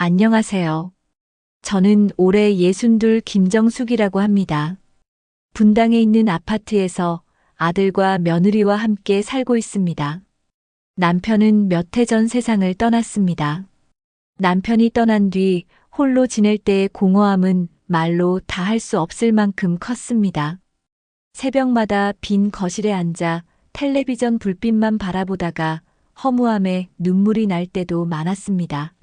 안녕하세요. 저는 올해 62 김정숙이라고 합니다. 분당에 있는 아파트에서 아들과 며느리와 함께 살고 있습니다. 남편은 몇 해 전 세상을 떠났습니다. 남편이 떠난 뒤 홀로 지낼 때의 공허함은 말로 다 할 수 없을 만큼 컸습니다. 새벽마다 빈 거실에 앉아 텔레비전 불빛만 바라보다가 허무함에 눈물이 날 때도 많았습니다.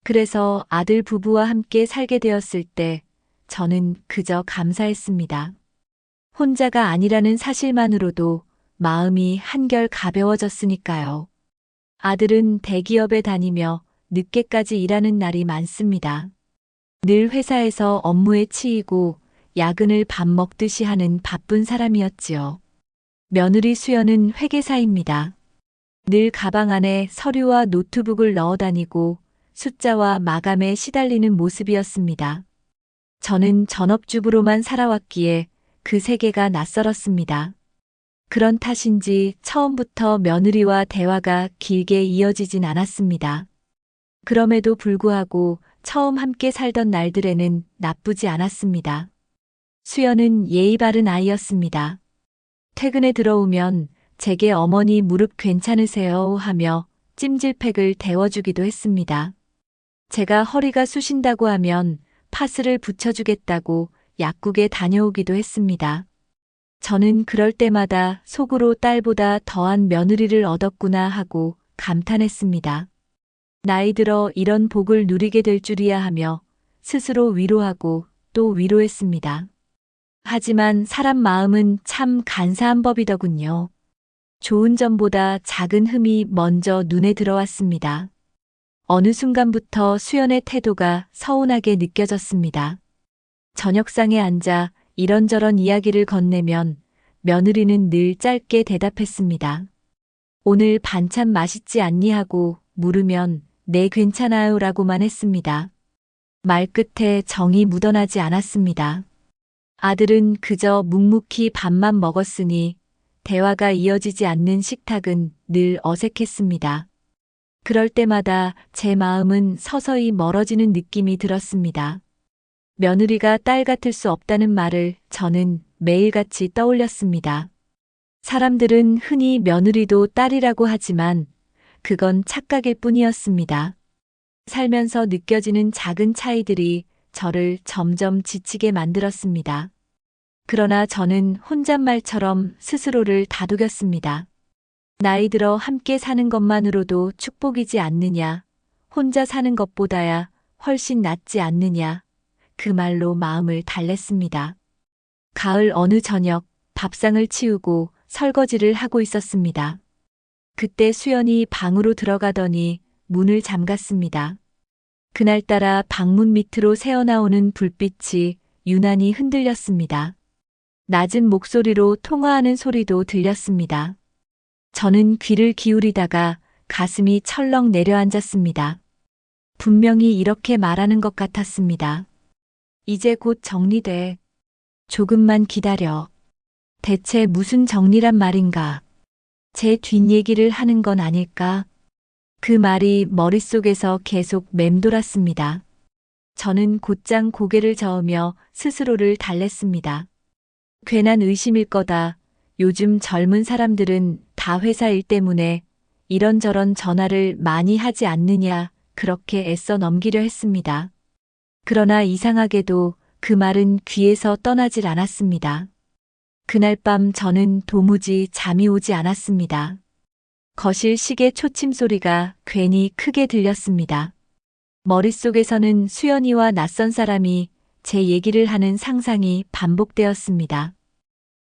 그래서 아들 부부와 함께 살게 되었을 때 저는 그저 감사했습니다. 혼자가 아니라는 사실만으로도 마음이 한결 가벼워졌으니까요. 아들은 대기업에 다니며 늦게까지 일하는 날이 많습니다. 늘 회사에서 업무에 치이고 야근을 밥 먹듯이 하는 바쁜 사람이었지요. 며느리 수연은 회계사입니다. 늘 가방 안에 서류와 노트북을 넣어 다니고 숫자와 마감에 시달리는 모습이었습니다. 저는 전업주부로만 살아왔기에 그 세계가 낯설었습니다. 그런 탓인지 처음부터 며느리와 대화가 길게 이어지진 않았습니다. 그럼에도 불구하고 처음 함께 살던 날들에는 나쁘지 않았습니다. 수연은 예의 바른 아이였습니다. 퇴근에 들어오면 제게 어머니 무릎 괜찮으세요? 하며 찜질팩을 데워주기도 했습니다. 제가 허리가 쑤신다고 하면 파스를 붙여주겠다고 약국에 다녀오기도 했습니다. 저는 그럴 때마다 속으로 딸보다 더한 며느리를 얻었구나 하고 감탄했습니다. 나이 들어 이런 복을 누리게 될 줄이야 하며 스스로 위로하고 또 위로했습니다. 하지만 사람 마음은 참 간사한 법이더군요. 좋은 점보다 작은 흠이 먼저 눈에 들어왔습니다. 어느 순간부터 수연의 태도가 서운하게 느껴졌습니다. 저녁상에 앉아 이런저런 이야기를 건네면 며느리는 늘 짧게 대답했습니다. 오늘 반찬 맛있지 않니 하고 물으면 네 괜찮아요 라고만 했습니다. 말끝에 정이 묻어나지 않았습니다. 아들은 그저 묵묵히 밥만 먹었으니 대화가 이어지지 않는 식탁은 늘 어색했습니다. 그럴 때마다 제 마음은 서서히 멀어지는 느낌이 들었습니다. 며느리가 딸 같을 수 없다는 말을 저는 매일같이 떠올렸습니다. 사람들은 흔히 며느리도 딸이라고 하지만 그건 착각일 뿐이었습니다. 살면서 느껴지는 작은 차이들이 저를 점점 지치게 만들었습니다. 그러나 저는 혼잣말처럼 스스로를 다독였습니다. 나이 들어 함께 사는 것만으로도 축복이지 않느냐, 혼자 사는 것보다야 훨씬 낫지 않느냐, 그 말로 마음을 달랬습니다. 가을 어느 저녁 밥상을 치우고 설거지를 하고 있었습니다. 그때 수연이 방으로 들어가더니 문을 잠갔습니다. 그날따라 방문 밑으로 새어나오는 불빛이 유난히 흔들렸습니다. 낮은 목소리로 통화하는 소리도 들렸습니다. 저는 귀를 기울이다가 가슴이 철렁 내려앉았습니다. 분명히 이렇게 말하는 것 같았습니다. 이제 곧 정리돼. 조금만 기다려. 대체 무슨 정리란 말인가? 제 뒷얘기를 하는 건 아닐까? 그 말이 머릿속에서 계속 맴돌았습니다. 저는 곧장 고개를 저으며 스스로를 달랬습니다. 괜한 의심일 거다. 요즘 젊은 사람들은 다 회사 일 때문에 이런저런 전화를 많이 하지 않느냐 그렇게 애써 넘기려 했습니다. 그러나 이상하게도 그 말은 귀에서 떠나질 않았습니다. 그날 밤 저는 도무지 잠이 오지 않았습니다. 거실 시계 초침 소리가 괜히 크게 들렸습니다. 머릿속에서는 수연이와 낯선 사람이 제 얘기를 하는 상상이 반복되었습니다.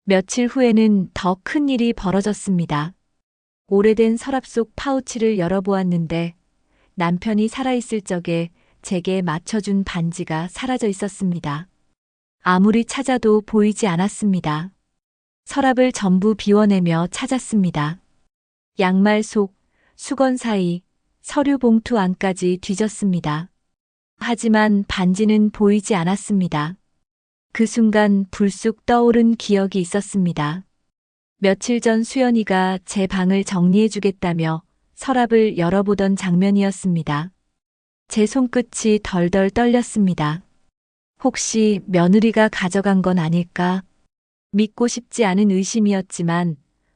며칠 후에는 더 큰 일이 벌어졌습니다. 오래된 서랍 속 파우치를 열어보았는데 남편이 살아있을 적에 제게 맞춰준 반지가 사라져 있었습니다. 아무리 찾아도 보이지 않았습니다. 서랍을 전부 비워내며 찾았습니다. 양말 속, 수건 사이, 서류 봉투 안까지 뒤졌습니다. 하지만 반지는 보이지 않았습니다. 그 순간 불쑥 떠오른 기억이 있었습니다. 며칠 전 수연이가 제 방을 정리해주겠다며 서랍을 열어보던 장면이었습니다. 제 손끝이 덜덜 떨렸습니다. 혹시 며느리가 가져간 건 아닐까? 믿고 싶지 않은 의심이었지만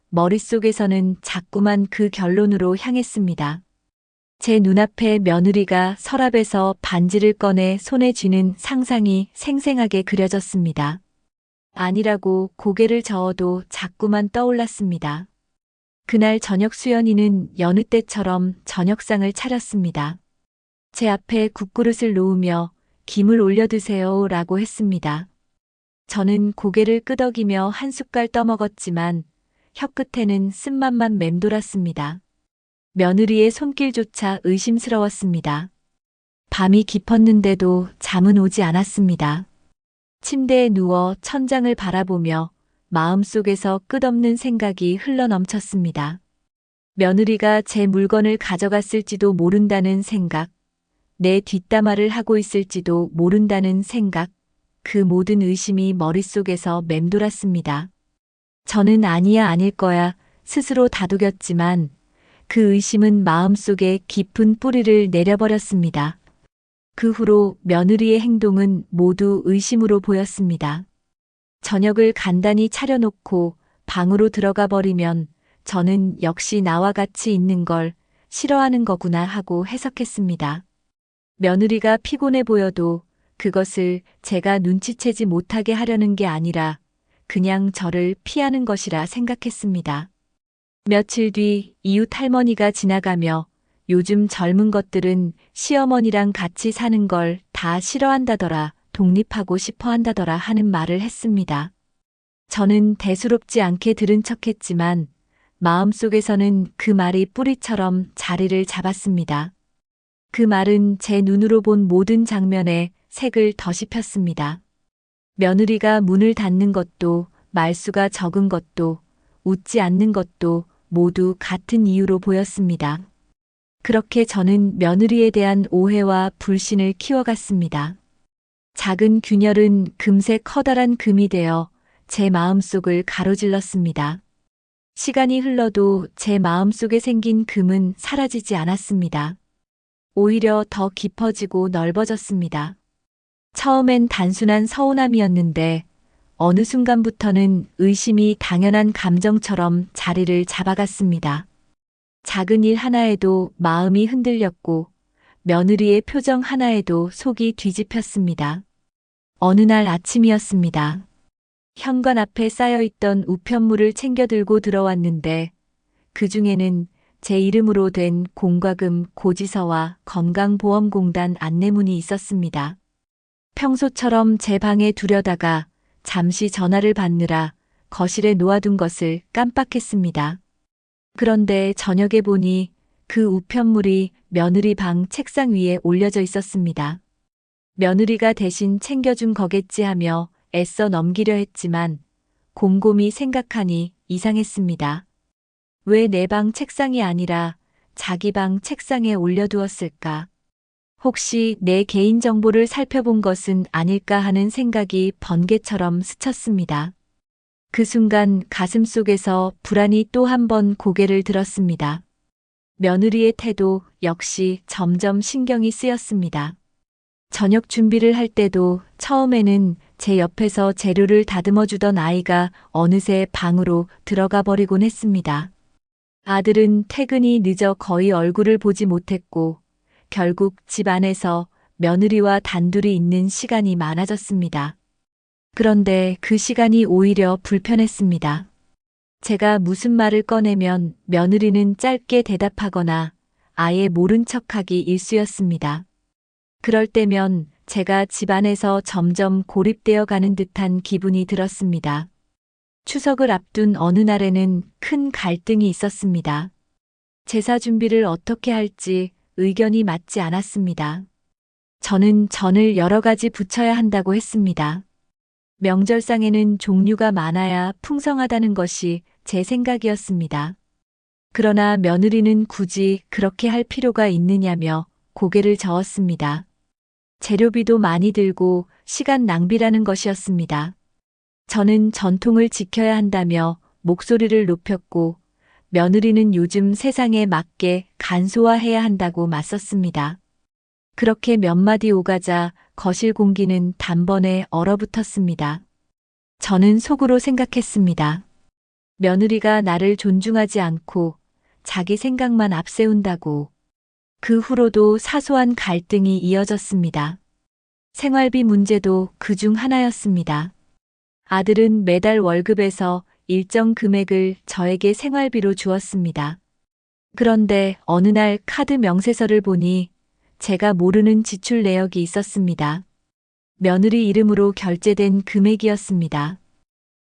머릿속에서는 자꾸만 그 결론으로 향했습니다. 제 눈앞에 며느리가 서랍에서 반지를 꺼내 손에 쥐는 상상이 생생하게 그려졌습니다. 아니라고 고개를 저어도 자꾸만 떠올랐습니다. 그날 저녁 수연이는 여느 때처럼 저녁상을 차렸습니다. 제 앞에 국그릇을 놓으며 김을 올려 드세요 라고 했습니다. 저는 고개를 끄덕이며 한 숟갈 떠먹었지만 혀끝에는 쓴맛만 맴돌았습니다. 며느리의 손길조차 의심스러웠습니다. 밤이 깊었는데도 잠은 오지 않았습니다. 침대에 누워 천장을 바라보며 마음속에서 끝없는 생각이 흘러넘쳤습니다. 며느리가 제 물건을 가져갔을지도 모른다는 생각, 내 뒷담화를 하고 있을지도 모른다는 생각, 그 모든 의심이 머릿속에서 맴돌았습니다. 저는 아니야 아닐 거야 스스로 다독였지만 그 의심은 마음속에 깊은 뿌리를 내려버렸습니다. 그 후로 며느리의 행동은 모두 의심으로 보였습니다. 저녁을 간단히 차려놓고 방으로 들어가 버리면 저는 역시 나와 같이 있는 걸 싫어하는 거구나 하고 해석했습니다. 며느리가 피곤해 보여도 그것을 제가 눈치채지 못하게 하려는 게 아니라 그냥 저를 피하는 것이라 생각했습니다. 며칠 뒤 이웃 할머니가 지나가며 요즘 젊은 것들은 시어머니랑 같이 사는 걸 다 싫어한다더라, 독립하고 싶어 한다더라 하는 말을 했습니다. 저는 대수롭지 않게 들은 척했지만 마음속에서는 그 말이 뿌리처럼 자리를 잡았습니다. 그 말은 제 눈으로 본 모든 장면에 색을 더씹혔습니다. 며느리가 문을 닫는 것도, 말수가 적은 것도, 웃지 않는 것도 모두 같은 이유로 보였습니다. 그렇게 저는 며느리에 대한 오해와 불신을 키워갔습니다. 작은 균열은 금세 커다란 금이 되어 제 마음속을 가로질렀습니다. 시간이 흘러도 제 마음속에 생긴 금은 사라지지 않았습니다. 오히려 더 깊어지고 넓어졌습니다. 처음엔 단순한 서운함이었는데 어느 순간부터는 의심이 당연한 감정처럼 자리를 잡아갔습니다. 작은 일 하나에도 마음이 흔들렸고 며느리의 표정 하나에도 속이 뒤집혔습니다. 어느 날 아침이었습니다. 현관 앞에 쌓여있던 우편물을 챙겨 들고 들어왔는데 그 중에는 제 이름으로 된 공과금 고지서와 건강보험공단 안내문이 있었습니다. 평소처럼 제 방에 두려다가 잠시 전화를 받느라 거실에 놓아둔 것을 깜빡했습니다. 그런데 저녁에 보니 그 우편물이 며느리 방 책상 위에 올려져 있었습니다. 며느리가 대신 챙겨준 거겠지 하며 애써 넘기려 했지만 곰곰이 생각하니 이상했습니다. 왜 내 방 책상이 아니라 자기 방 책상에 올려두었을까? 혹시 내 개인정보를 살펴본 것은 아닐까 하는 생각이 번개처럼 스쳤습니다. 그 순간 가슴속에서 불안이 또 한 번 고개를 들었습니다. 며느리의 태도 역시 점점 신경이 쓰였습니다. 저녁 준비를 할 때도 처음에는 제 옆에서 재료를 다듬어 주던 아이가 어느새 방으로 들어가 버리곤 했습니다. 아들은 퇴근이 늦어 거의 얼굴을 보지 못했고 결국 집 안에서 며느리와 단둘이 있는 시간이 많아졌습니다. 그런데 그 시간이 오히려 불편했습니다. 제가 무슨 말을 꺼내면 며느리는 짧게 대답하거나 아예 모른 척하기 일쑤였습니다. 그럴 때면 제가 집안에서 점점 고립되어 가는 듯한 기분이 들었습니다. 추석을 앞둔 어느 날에는 큰 갈등이 있었습니다. 제사 준비를 어떻게 할지 의견이 맞지 않았습니다. 저는 전을 여러 가지 붙여야 한다고 했습니다. 명절상에는 종류가 많아야 풍성하다는 것이 제 생각이었습니다. 그러나 며느리는 굳이 그렇게 할 필요가 있느냐며 고개를 저었습니다. 재료비도 많이 들고 시간 낭비라는 것이었습니다. 저는 전통을 지켜야 한다며 목소리를 높였고 며느리는 요즘 세상에 맞게 간소화해야 한다고 맞섰습니다. 그렇게 몇 마디 오가자 거실 공기는 단번에 얼어붙었습니다. 저는 속으로 생각했습니다. 며느리가 나를 존중하지 않고 자기 생각만 앞세운다고. 그 후로도 사소한 갈등이 이어졌습니다. 생활비 문제도 그중 하나였습니다. 아들은 매달 월급에서 일정 금액을 저에게 생활비로 주었습니다. 그런데 어느 날 카드 명세서를 보니 제가 모르는 지출 내역이 있었습니다. 며느리 이름으로 결제된 금액이었습니다.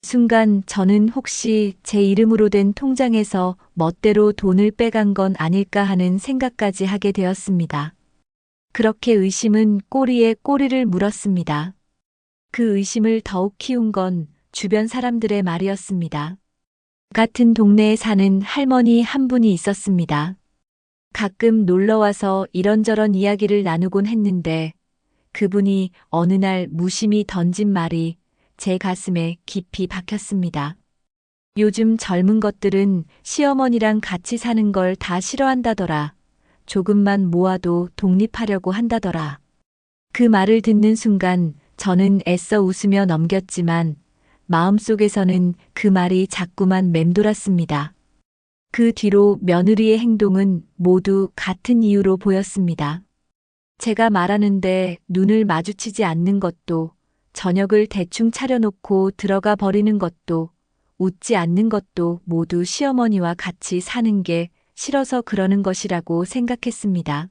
순간 저는 혹시 제 이름으로 된 통장에서 멋대로 돈을 빼간 건 아닐까 하는 생각까지 하게 되었습니다. 그렇게 의심은 꼬리에 꼬리를 물었습니다. 그 의심을 더욱 키운 건 주변 사람들의 말이었습니다. 같은 동네에 사는 할머니 한 분이 있었습니다. 가끔 놀러와서 이런저런 이야기를 나누곤 했는데 그분이 어느 날 무심히 던진 말이 제 가슴에 깊이 박혔습니다. 요즘 젊은 것들은 시어머니랑 같이 사는 걸 다 싫어한다더라. 조금만 모아도 독립하려고 한다더라. 그 말을 듣는 순간 저는 애써 웃으며 넘겼지만 마음속에서는 그 말이 자꾸만 맴돌았습니다. 그 뒤로 며느리의 행동은 모두 같은 이유로 보였습니다. 제가 말하는데 눈을 마주치지 않는 것도, 저녁을 대충 차려놓고 들어가 버리는 것도, 웃지 않는 것도 모두 시어머니와 같이 사는 게 싫어서 그러는 것이라고 생각했습니다.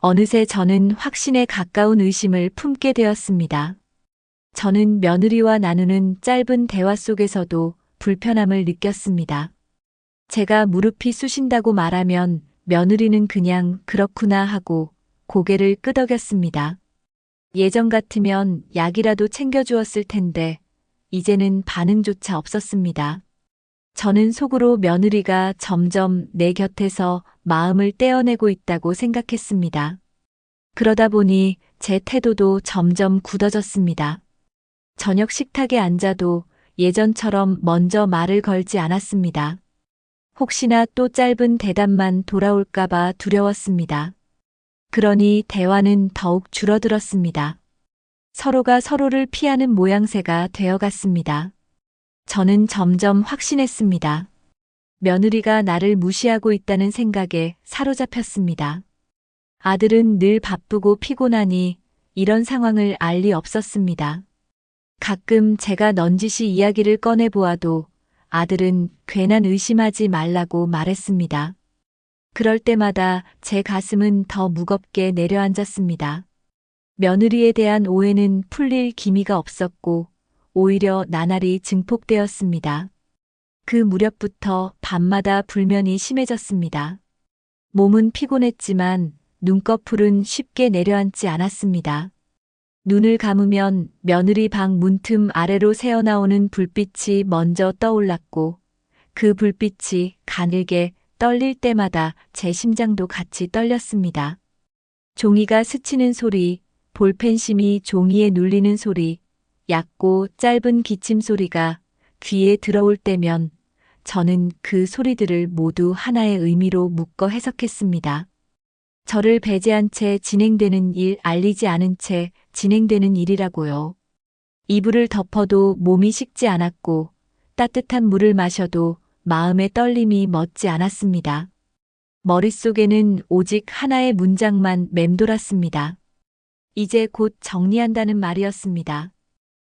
어느새 저는 확신에 가까운 의심을 품게 되었습니다. 저는 며느리와 나누는 짧은 대화 속에서도 불편함을 느꼈습니다. 제가 무릎이 쑤신다고 말하면 며느리는 그냥 그렇구나 하고 고개를 끄덕였습니다. 예전 같으면 약이라도 챙겨주었을 텐데 이제는 반응조차 없었습니다. 저는 속으로 며느리가 점점 내 곁에서 마음을 떼어내고 있다고 생각했습니다. 그러다 보니 제 태도도 점점 굳어졌습니다. 저녁 식탁에 앉아도 예전처럼 먼저 말을 걸지 않았습니다. 혹시나 또 짧은 대답만 돌아올까봐 두려웠습니다. 그러니 대화는 더욱 줄어들었습니다. 서로가 서로를 피하는 모양새가 되어갔습니다. 저는 점점 확신했습니다. 며느리가 나를 무시하고 있다는 생각에 사로잡혔습니다. 아들은 늘 바쁘고 피곤하니 이런 상황을 알 리 없었습니다. 가끔 제가 넌지시 이야기를 꺼내보아도 아들은 괜한 의심하지 말라고 말했습니다. 그럴 때마다 제 가슴은 더 무겁게 내려앉았습니다. 며느리에 대한 오해는 풀릴 기미가 없었고 오히려 나날이 증폭되었습니다. 그 무렵부터 밤마다 불면이 심해졌습니다. 몸은 피곤했지만 눈꺼풀은 쉽게 내려앉지 않았습니다. 눈을 감으면 며느리 방 문틈 아래로 새어나오는 불빛이 먼저 떠올랐고 그 불빛이 가늘게 떨릴 때마다 제 심장도 같이 떨렸습니다. 종이가 스치는 소리, 볼펜심이 종이에 눌리는 소리, 얕고 짧은 기침 소리가 귀에 들어올 때면 저는 그 소리들을 모두 하나의 의미로 묶어 해석했습니다. 저를 배제한 채 진행되는 일, 알리지 않은 채 진행되는 일이라고요. 이불을 덮어도 몸이 식지 않았고 따뜻한 물을 마셔도 마음의 떨림이 멎지 않았습니다. 머릿속에는 오직 하나의 문장만 맴돌았습니다. 이제 곧 정리한다는 말이었습니다.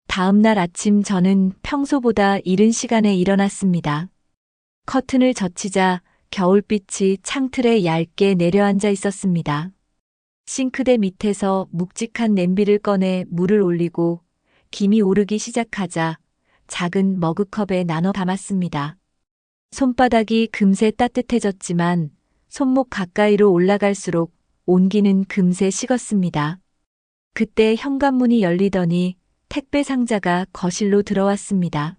다음 날 아침 저는 평소보다 이른 시간에 일어났습니다. 커튼을 젖히자 겨울빛이 창틀에 얇게 내려앉아 있었습니다. 싱크대 밑에서 묵직한 냄비를 꺼내 물을 올리고 김이 오르기 시작하자 작은 머그컵에 나눠 담았습니다. 손바닥이 금세 따뜻해졌지만 손목 가까이로 올라갈수록 온기는 금세 식었습니다. 그때 현관문이 열리더니 택배 상자가 거실로 들어왔습니다.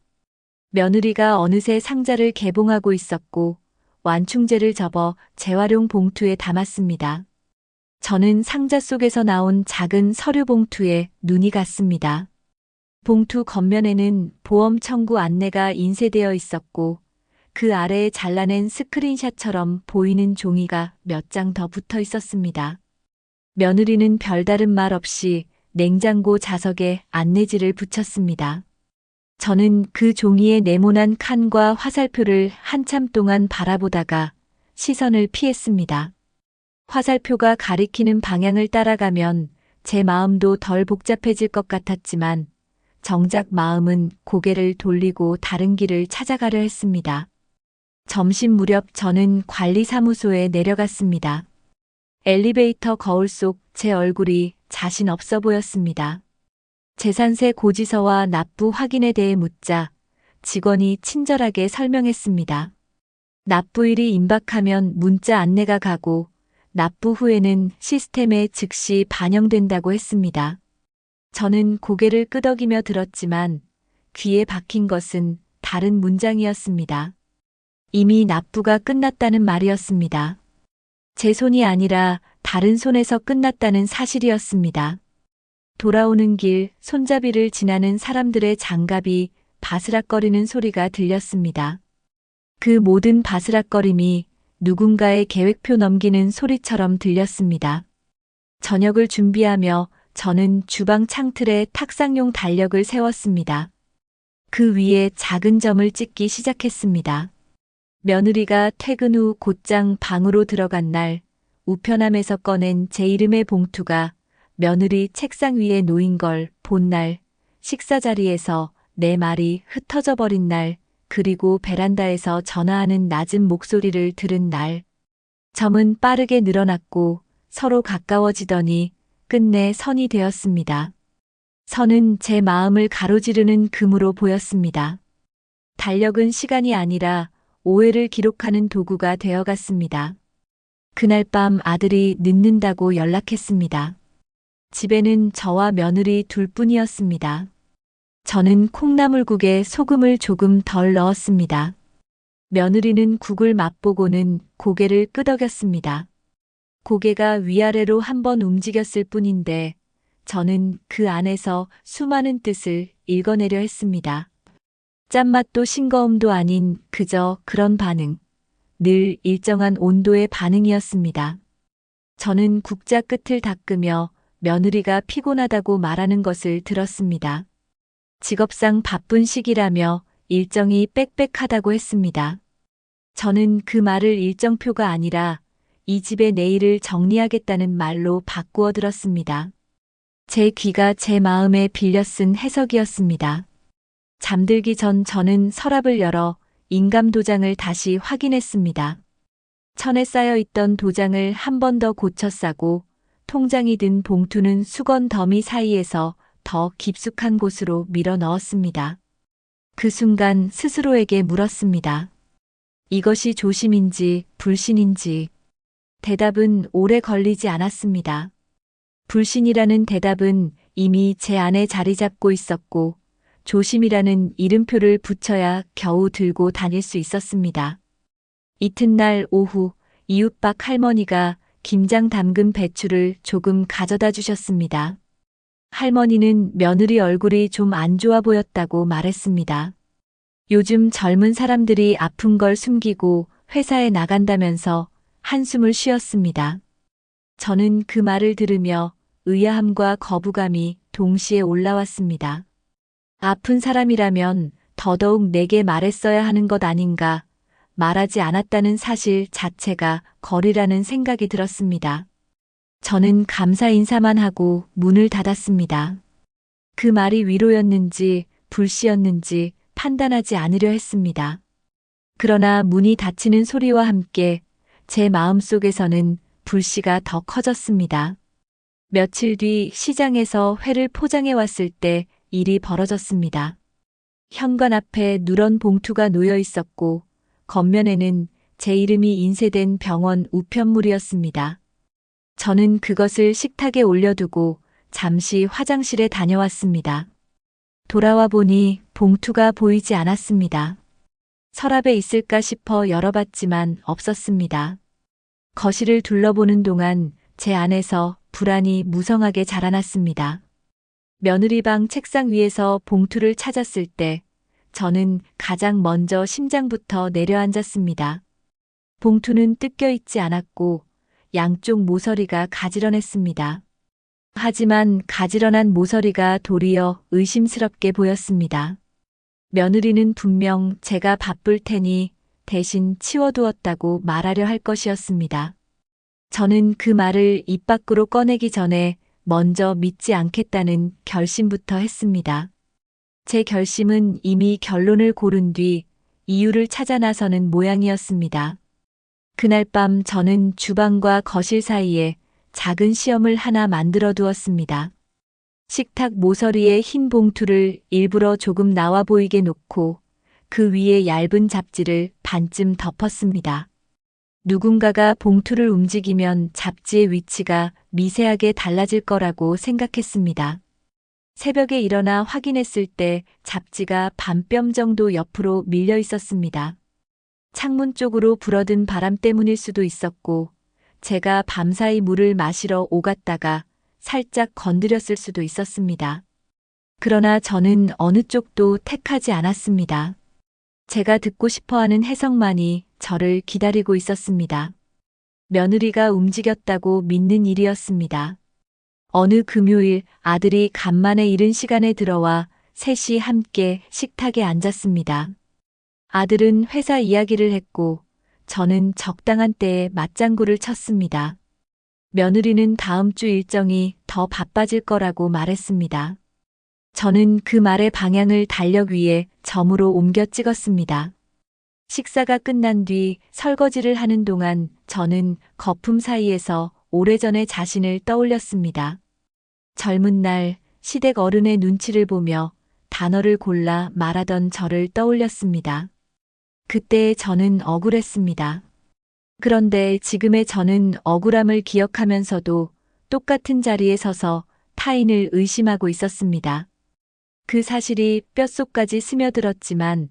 며느리가 어느새 상자를 개봉하고 있었고 완충제를 접어 재활용 봉투에 담았습니다. 저는 상자 속에서 나온 작은 서류 봉투에 눈이 갔습니다. 봉투 겉면에는 보험 청구 안내가 인쇄되어 있었고 그 아래에 잘라낸 스크린샷처럼 보이는 종이가 몇 장 더 붙어 있었습니다. 며느리는 별다른 말 없이 냉장고 자석에 안내지를 붙였습니다. 저는 그 종이에 네모난 칸과 화살표를 한참 동안 바라보다가 시선을 피했습니다. 화살표가 가리키는 방향을 따라가면 제 마음도 덜 복잡해질 것 같았지만 정작 마음은 고개를 돌리고 다른 길을 찾아가려 했습니다. 점심 무렵 저는 관리사무소에 내려갔습니다. 엘리베이터 거울 속 제 얼굴이 자신 없어 보였습니다. 재산세 고지서와 납부 확인에 대해 묻자 직원이 친절하게 설명했습니다. 납부일이 임박하면 문자 안내가 가고 납부 후에는 시스템에 즉시 반영된다고 했습니다. 저는 고개를 끄덕이며 들었지만 귀에 박힌 것은 다른 문장이었습니다. 이미 납부가 끝났다는 말이었습니다. 제 손이 아니라 다른 손에서 끝났다는 사실이었습니다. 돌아오는 길 손잡이를 지나는 사람들의 장갑이 바스락거리는 소리가 들렸습니다. 그 모든 바스락거림이 누군가의 계획표 넘기는 소리처럼 들렸습니다. 저녁을 준비하며 저는 주방 창틀에 탁상용 달력을 세웠습니다. 그 위에 작은 점을 찍기 시작했습니다. 며느리가 퇴근 후 곧장 방으로 들어간 날 우편함에서 꺼낸 제 이름의 봉투가 며느리 책상 위에 놓인 걸 본 날, 식사 자리에서 내 말이 흩어져 버린 날, 그리고 베란다에서 전화하는 낮은 목소리를 들은 날. 점은 빠르게 늘어났고 서로 가까워지더니 끝내 선이 되었습니다. 선은 제 마음을 가로지르는 금으로 보였습니다. 달력은 시간이 아니라 오해를 기록하는 도구가 되어갔습니다. 그날 밤 아들이 늦는다고 연락했습니다. 집에는 저와 며느리 둘뿐이었습니다. 저는 콩나물국에 소금을 조금 덜 넣었습니다. 며느리는 국을 맛보고는 고개를 끄덕였습니다. 고개가 위아래로 한번 움직였을 뿐인데 저는 그 안에서 수많은 뜻을 읽어내려 했습니다. 짠맛도 싱거움도 아닌 그저 그런 반응. 늘 일정한 온도의 반응이었습니다. 저는 국자 끝을 닦으며 며느리가 피곤하다고 말하는 것을 들었습니다. 직업상 바쁜 시기라며 일정이 빽빽하다고 했습니다. 저는 그 말을 일정표가 아니라 이 집의 내일을 정리하겠다는 말로 바꾸어 들었습니다. 제 귀가 제 마음에 빌려 쓴 해석이었습니다. 잠들기 전 저는 서랍을 열어 인감 도장을 다시 확인했습니다. 천에 쌓여 있던 도장을 한 번 더 고쳐 싸고 통장이 든 봉투는 수건 더미 사이에서 더 깊숙한 곳으로 밀어 넣었습니다. 그 순간 스스로에게 물었습니다. 이것이 조심인지 불신인지. 대답은 오래 걸리지 않았습니다. 불신이라는 대답은 이미 제 안에 자리 잡고 있었고 조심이라는 이름표를 붙여야 겨우 들고 다닐 수 있었습니다. 이튿날 오후 이웃박 할머니가 김장 담근 배추를 조금 가져다 주셨습니다. 할머니는 며느리 얼굴이 좀 안 좋아 보였다고 말했습니다. 요즘 젊은 사람들이 아픈 걸 숨기고 회사에 나간다면서 한숨을 쉬었습니다. 저는 그 말을 들으며 의아함과 거부감이 동시에 올라왔습니다. 아픈 사람이라면 더더욱 내게 말했어야 하는 것 아닌가, 말하지 않았다는 사실 자체가 거리라는 생각이 들었습니다. 저는 감사 인사만 하고 문을 닫았습니다. 그 말이 위로였는지 불씨였는지 판단하지 않으려 했습니다. 그러나 문이 닫히는 소리와 함께 제 마음속에서는 불씨가 더 커졌습니다. 며칠 뒤 시장에서 회를 포장해 왔을 때 일이 벌어졌습니다. 현관 앞에 누런 봉투가 놓여 있었고 겉면에는 제 이름이 인쇄된 병원 우편물이었습니다. 저는 그것을 식탁에 올려두고 잠시 화장실에 다녀왔습니다. 돌아와 보니 봉투가 보이지 않았습니다. 서랍에 있을까 싶어 열어봤지만 없었습니다. 거실을 둘러보는 동안 제 안에서 불안이 무성하게 자라났습니다. 며느리 방 책상 위에서 봉투를 찾았을 때 저는 가장 먼저 심장부터 내려앉았습니다. 봉투는 뜯겨 있지 않았고 양쪽 모서리가 가지런했습니다. 하지만 가지런한 모서리가 도리어 의심스럽게 보였습니다. 며느리는 분명 제가 바쁠 테니 대신 치워두었다고 말하려 할 것이었습니다. 저는 그 말을 입 밖으로 꺼내기 전에 먼저 믿지 않겠다는 결심부터 했습니다. 제 결심은 이미 결론을 고른 뒤 이유를 찾아 나서는 모양이었습니다. 그날 밤 저는 주방과 거실 사이에 작은 시험을 하나 만들어 두었습니다. 식탁 모서리에 흰 봉투를 일부러 조금 나와 보이게 놓고 그 위에 얇은 잡지를 반쯤 덮었습니다. 누군가가 봉투를 움직이면 잡지의 위치가 미세하게 달라질 거라고 생각했습니다. 새벽에 일어나 확인했을 때 잡지가 반뼘 정도 옆으로 밀려 있었습니다. 창문 쪽으로 불어든 바람 때문일 수도 있었고, 제가 밤사이 물을 마시러 오갔다가 살짝 건드렸을 수도 있었습니다. 그러나 저는 어느 쪽도 택하지 않았습니다. 제가 듣고 싶어하는 해석만이 저를 기다리고 있었습니다. 며느리가 움직였다고 믿는 일이었습니다. 어느 금요일 아들이 간만에 이른 시간에 들어와 셋이 함께 식탁에 앉았습니다. 아들은 회사 이야기를 했고 저는 적당한 때에 맞장구를 쳤습니다. 며느리는 다음 주 일정이 더 바빠질 거라고 말했습니다. 저는 그 말의 방향을 달력 위에 점으로 옮겨 찍었습니다. 식사가 끝난 뒤 설거지를 하는 동안 저는 거품 사이에서 오래전의 자신을 떠올렸습니다. 젊은 날 시댁 어른의 눈치를 보며 단어를 골라 말하던 저를 떠올렸습니다. 그때 저는 억울했습니다. 그런데 지금의 저는 억울함을 기억하면서도 똑같은 자리에 서서 타인을 의심하고 있었습니다. 그 사실이 뼛속까지 스며들었지만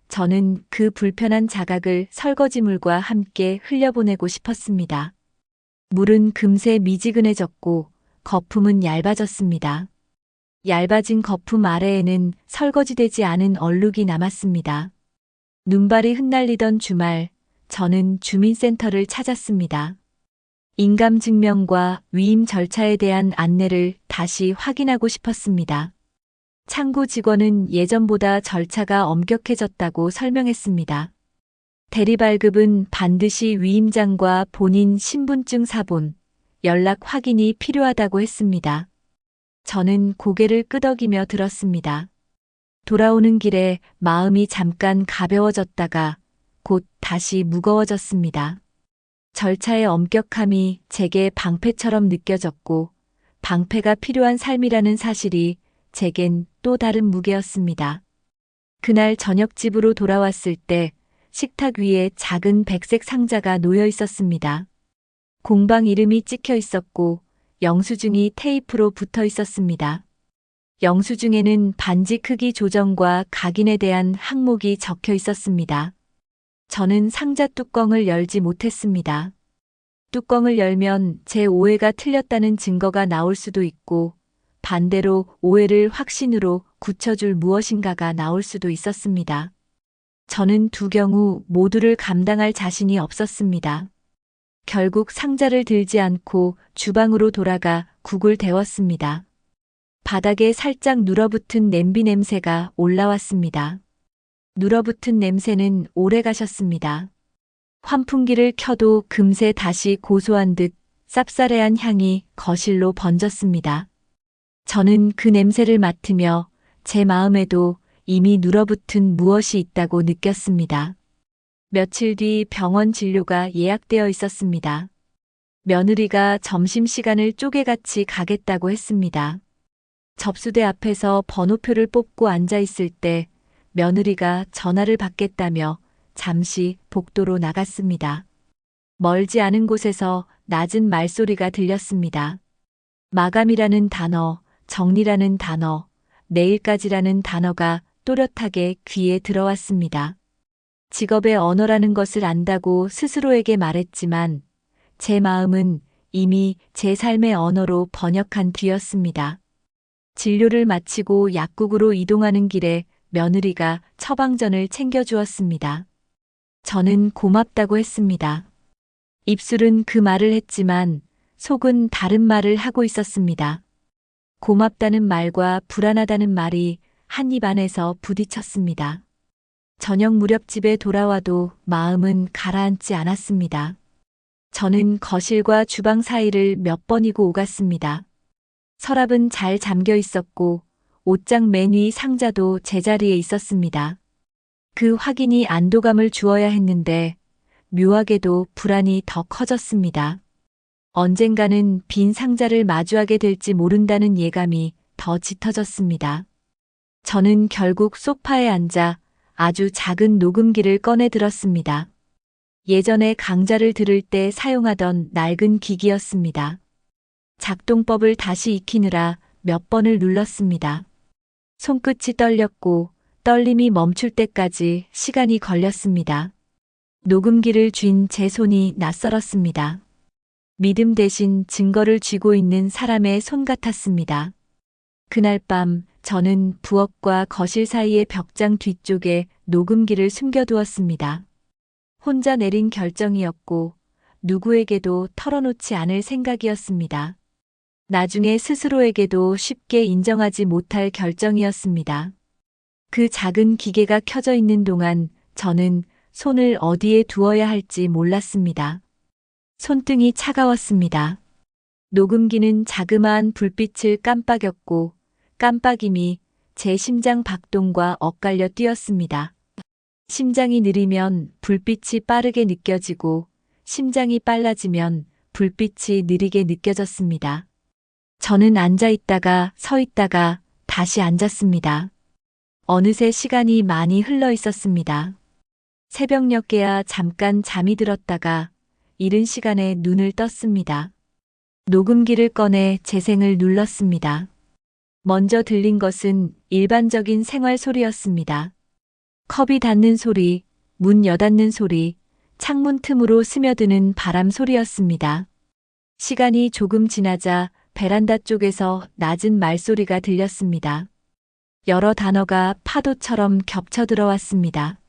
저는 그 불편한 자각을 설거지물과 함께 흘려보내고 싶었습니다. 물은 금세 미지근해졌고 거품은 얇아졌습니다. 얇아진 거품 아래에는 설거지되지 않은 얼룩이 남았습니다. 눈발이 흩날리던 주말, 저는 주민센터를 찾았습니다. 인감증명과 위임 절차에 대한 안내를 다시 확인하고 싶었습니다. 창구 직원은 예전보다 절차가 엄격해졌다고 설명했습니다. 대리발급은 반드시 위임장과 본인 신분증 사본, 연락 확인이 필요하다고 했습니다. 저는 고개를 끄덕이며 들었습니다. 돌아오는 길에 마음이 잠깐 가벼워졌다가 곧 다시 무거워졌습니다. 절차의 엄격함이 제게 방패처럼 느껴졌고 방패가 필요한 삶이라는 사실이 제겐 또 다른 무게였습니다. 그날 저녁 집으로 돌아왔을 때 식탁 위에 작은 백색 상자가 놓여 있었습니다. 공방 이름이 찍혀 있었고 영수증이 테이프로 붙어 있었습니다. 영수증에는 반지 크기 조정과 각인에 대한 항목이 적혀 있었습니다. 저는 상자 뚜껑을 열지 못했습니다. 뚜껑을 열면 제 오해가 틀렸다는 증거가 나올 수도 있고 반대로 오해를 확신으로 굳혀줄 무엇인가가 나올 수도 있었습니다. 저는 두 경우 모두를 감당할 자신이 없었습니다. 결국 상자를 들지 않고 주방으로 돌아가 국을 데웠습니다. 바닥에 살짝 눌어붙은 냄비 냄새가 올라왔습니다. 눌어붙은 냄새는 오래 가셨습니다. 환풍기를 켜도 금세 다시 고소한 듯 쌉싸래한 향이 거실로 번졌습니다. 저는 그 냄새를 맡으며 제 마음에도 이미 눌어붙은 무엇이 있다고 느꼈습니다. 며칠 뒤 병원 진료가 예약되어 있었습니다. 며느리가 점심시간을 쪼개같이 가겠다고 했습니다. 접수대 앞에서 번호표를 뽑고 앉아 있을 때 며느리가 전화를 받겠다며 잠시 복도로 나갔습니다. 멀지 않은 곳에서 낮은 말소리가 들렸습니다. 마감이라는 단어, 정리라는 단어, 내일까지라는 단어가 또렷하게 귀에 들어왔습니다. 직업의 언어라는 것을 안다고 스스로에게 말했지만 제 마음은 이미 제 삶의 언어로 번역한 뒤였습니다. 진료를 마치고 약국으로 이동하는 길에 며느리가 처방전을 챙겨주었습니다. 저는 고맙다고 했습니다. 입술은 그 말을 했지만 속은 다른 말을 하고 있었습니다. 고맙다는 말과 불안하다는 말이 한 입 안에서 부딪혔습니다. 저녁 무렵 집에 돌아와도 마음은 가라앉지 않았습니다. 저는 거실과 주방 사이를 몇 번이고 오갔습니다. 서랍은 잘 잠겨 있었고 옷장 맨 위 상자도 제자리에 있었습니다. 그 확인이 안도감을 주어야 했는데 묘하게도 불안이 더 커졌습니다. 언젠가는 빈 상자를 마주하게 될지 모른다는 예감이 더 짙어졌습니다. 저는 결국 소파에 앉아 아주 작은 녹음기를 꺼내 들었습니다. 예전에 강좌를 들을 때 사용하던 낡은 기기였습니다. 작동법을 다시 익히느라 몇 번을 눌렀습니다. 손끝이 떨렸고 떨림이 멈출 때까지 시간이 걸렸습니다. 녹음기를 쥔 제 손이 낯설었습니다. 믿음 대신 증거를 쥐고 있는 사람의 손 같았습니다. 그날 밤 저는 부엌과 거실 사이의 벽장 뒤쪽에 녹음기를 숨겨두었습니다. 혼자 내린 결정이었고 누구에게도 털어놓지 않을 생각이었습니다. 나중에 스스로에게도 쉽게 인정하지 못할 결정이었습니다. 그 작은 기계가 켜져 있는 동안 저는 손을 어디에 두어야 할지 몰랐습니다. 손등이 차가웠습니다. 녹음기는 자그마한 불빛을 깜빡였고 깜빡임이 제 심장 박동과 엇갈려 뛰었습니다. 심장이 느리면 불빛이 빠르게 느껴지고 심장이 빨라지면 불빛이 느리게 느껴졌습니다. 저는 앉아 있다가 서 있다가 다시 앉았습니다. 어느새 시간이 많이 흘러 있었습니다. 새벽녘에야 잠깐 잠이 들었다가 이른 시간에 눈을 떴습니다. 녹음기를 꺼내 재생을 눌렀습니다. 먼저 들린 것은 일반적인 생활 소리였습니다. 컵이 닿는 소리, 문 여닫는 소리, 창문 틈으로 스며드는 바람 소리였습니다. 시간이 조금 지나자 베란다 쪽에서 낮은 말소리가 들렸습니다. 여러 단어가 파도처럼 겹쳐 들어왔습니다.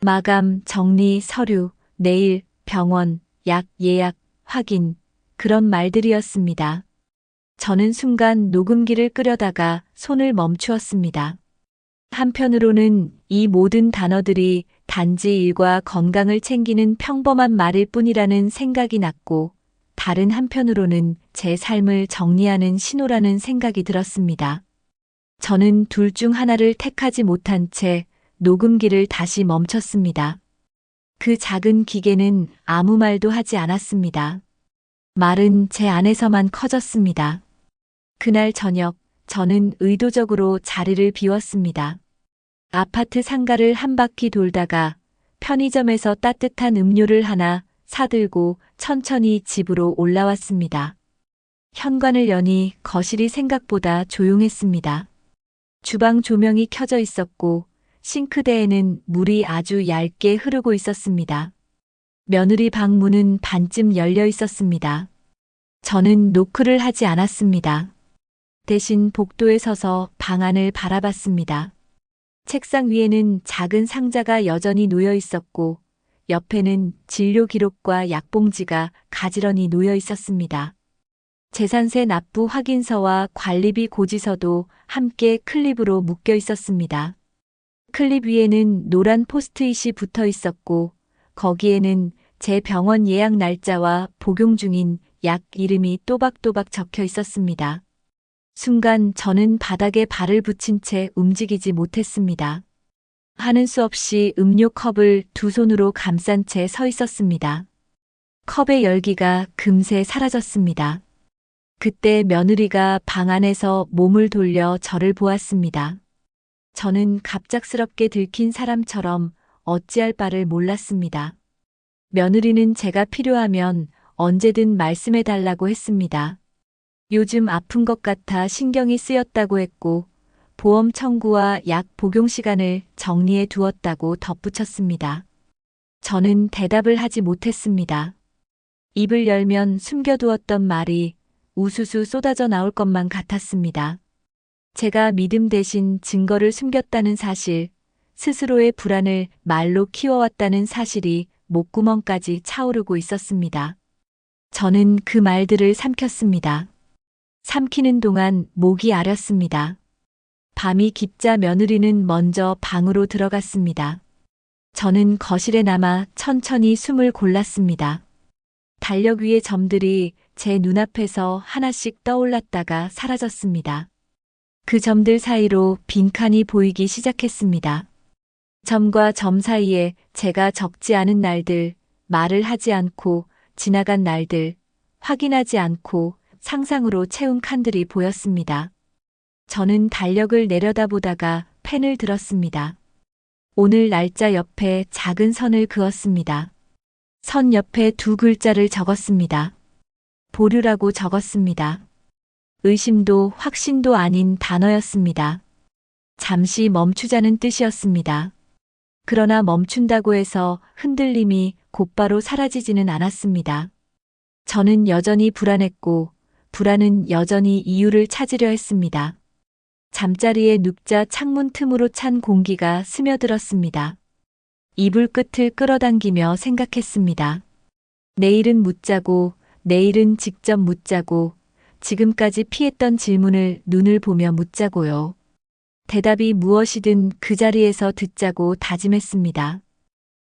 마감, 정리, 서류, 내일, 병원, 약, 예약, 확인, 그런 말들이었습니다. 저는 순간 녹음기를 끄려다가 손을 멈추었습니다. 한편으로는 이 모든 단어들이 단지 일과 건강을 챙기는 평범한 말일 뿐이라는 생각이 났고, 다른 한편으로는 제 삶을 정리하는 신호라는 생각이 들었습니다. 저는 둘 중 하나를 택하지 못한 채 녹음기를 다시 멈췄습니다. 그 작은 기계는 아무 말도 하지 않았습니다. 말은 제 안에서만 커졌습니다. 그날 저녁, 저는 의도적으로 자리를 비웠습니다. 아파트 상가를 한 바퀴 돌다가 편의점에서 따뜻한 음료를 하나 사들고 천천히 집으로 올라왔습니다. 현관을 여니 거실이 생각보다 조용했습니다. 주방 조명이 켜져 있었고 싱크대에는 물이 아주 얇게 흐르고 있었습니다. 며느리 방 문은 반쯤 열려 있었습니다. 저는 노크를 하지 않았습니다. 대신 복도에 서서 방 안을 바라봤습니다. 책상 위에는 작은 상자가 여전히 놓여 있었고 옆에는 진료 기록과 약봉지가 가지런히 놓여 있었습니다. 재산세 납부 확인서와 관리비 고지서도 함께 클립으로 묶여 있었습니다. 클립 위에는 노란 포스트잇이 붙어 있었고 거기에는 제 병원 예약 날짜와 복용 중인 약 이름이 또박또박 적혀 있었습니다. 순간 저는 바닥에 발을 붙인 채 움직이지 못했습니다. 하는 수 없이 음료 컵을 두 손으로 감싼 채 서 있었습니다. 컵의 열기가 금세 사라졌습니다. 그때 며느리가 방 안에서 몸을 돌려 저를 보았습니다. 저는 갑작스럽게 들킨 사람처럼 어찌할 바를 몰랐습니다. 며느리는 제가 필요하면 언제든 말씀해 달라고 했습니다. 요즘 아픈 것 같아 신경이 쓰였다고 했고 보험 청구와 약 복용 시간을 정리해 두었다고 덧붙였습니다. 저는 대답을 하지 못했습니다. 입을 열면 숨겨두었던 말이 우수수 쏟아져 나올 것만 같았습니다. 제가 믿음 대신 증거를 숨겼다는 사실, 스스로의 불안을 말로 키워왔다는 사실이 목구멍까지 차오르고 있었습니다. 저는 그 말들을 삼켰습니다. 삼키는 동안 목이 아렸습니다. 밤이 깊자 며느리는 먼저 방으로 들어갔습니다. 저는 거실에 남아 천천히 숨을 골랐습니다. 달력 위의 점들이 제 눈앞에서 하나씩 떠올랐다가 사라졌습니다. 그 점들 사이로 빈칸이 보이기 시작했습니다. 점과 점 사이에 제가 적지 않은 날들, 말을 하지 않고 지나간 날들, 확인하지 않고 상상으로 채운 칸들이 보였습니다. 저는 달력을 내려다보다가 펜을 들었습니다. 오늘 날짜 옆에 작은 선을 그었습니다. 선 옆에 두 글자를 적었습니다. 보류라고 적었습니다. 의심도 확신도 아닌 단어였습니다. 잠시 멈추자는 뜻이었습니다. 그러나 멈춘다고 해서 흔들림이 곧바로 사라지지는 않았습니다. 저는 여전히 불안했고, 불안은 여전히 이유를 찾으려 했습니다. 잠자리에 눕자 창문 틈으로 찬 공기가 스며들었습니다. 이불 끝을 끌어당기며 생각했습니다. 내일은 묻자고, 내일은 직접 묻자고, 지금까지 피했던 질문을 눈을 보며 묻자고요. 대답이 무엇이든 그 자리에서 듣자고 다짐했습니다.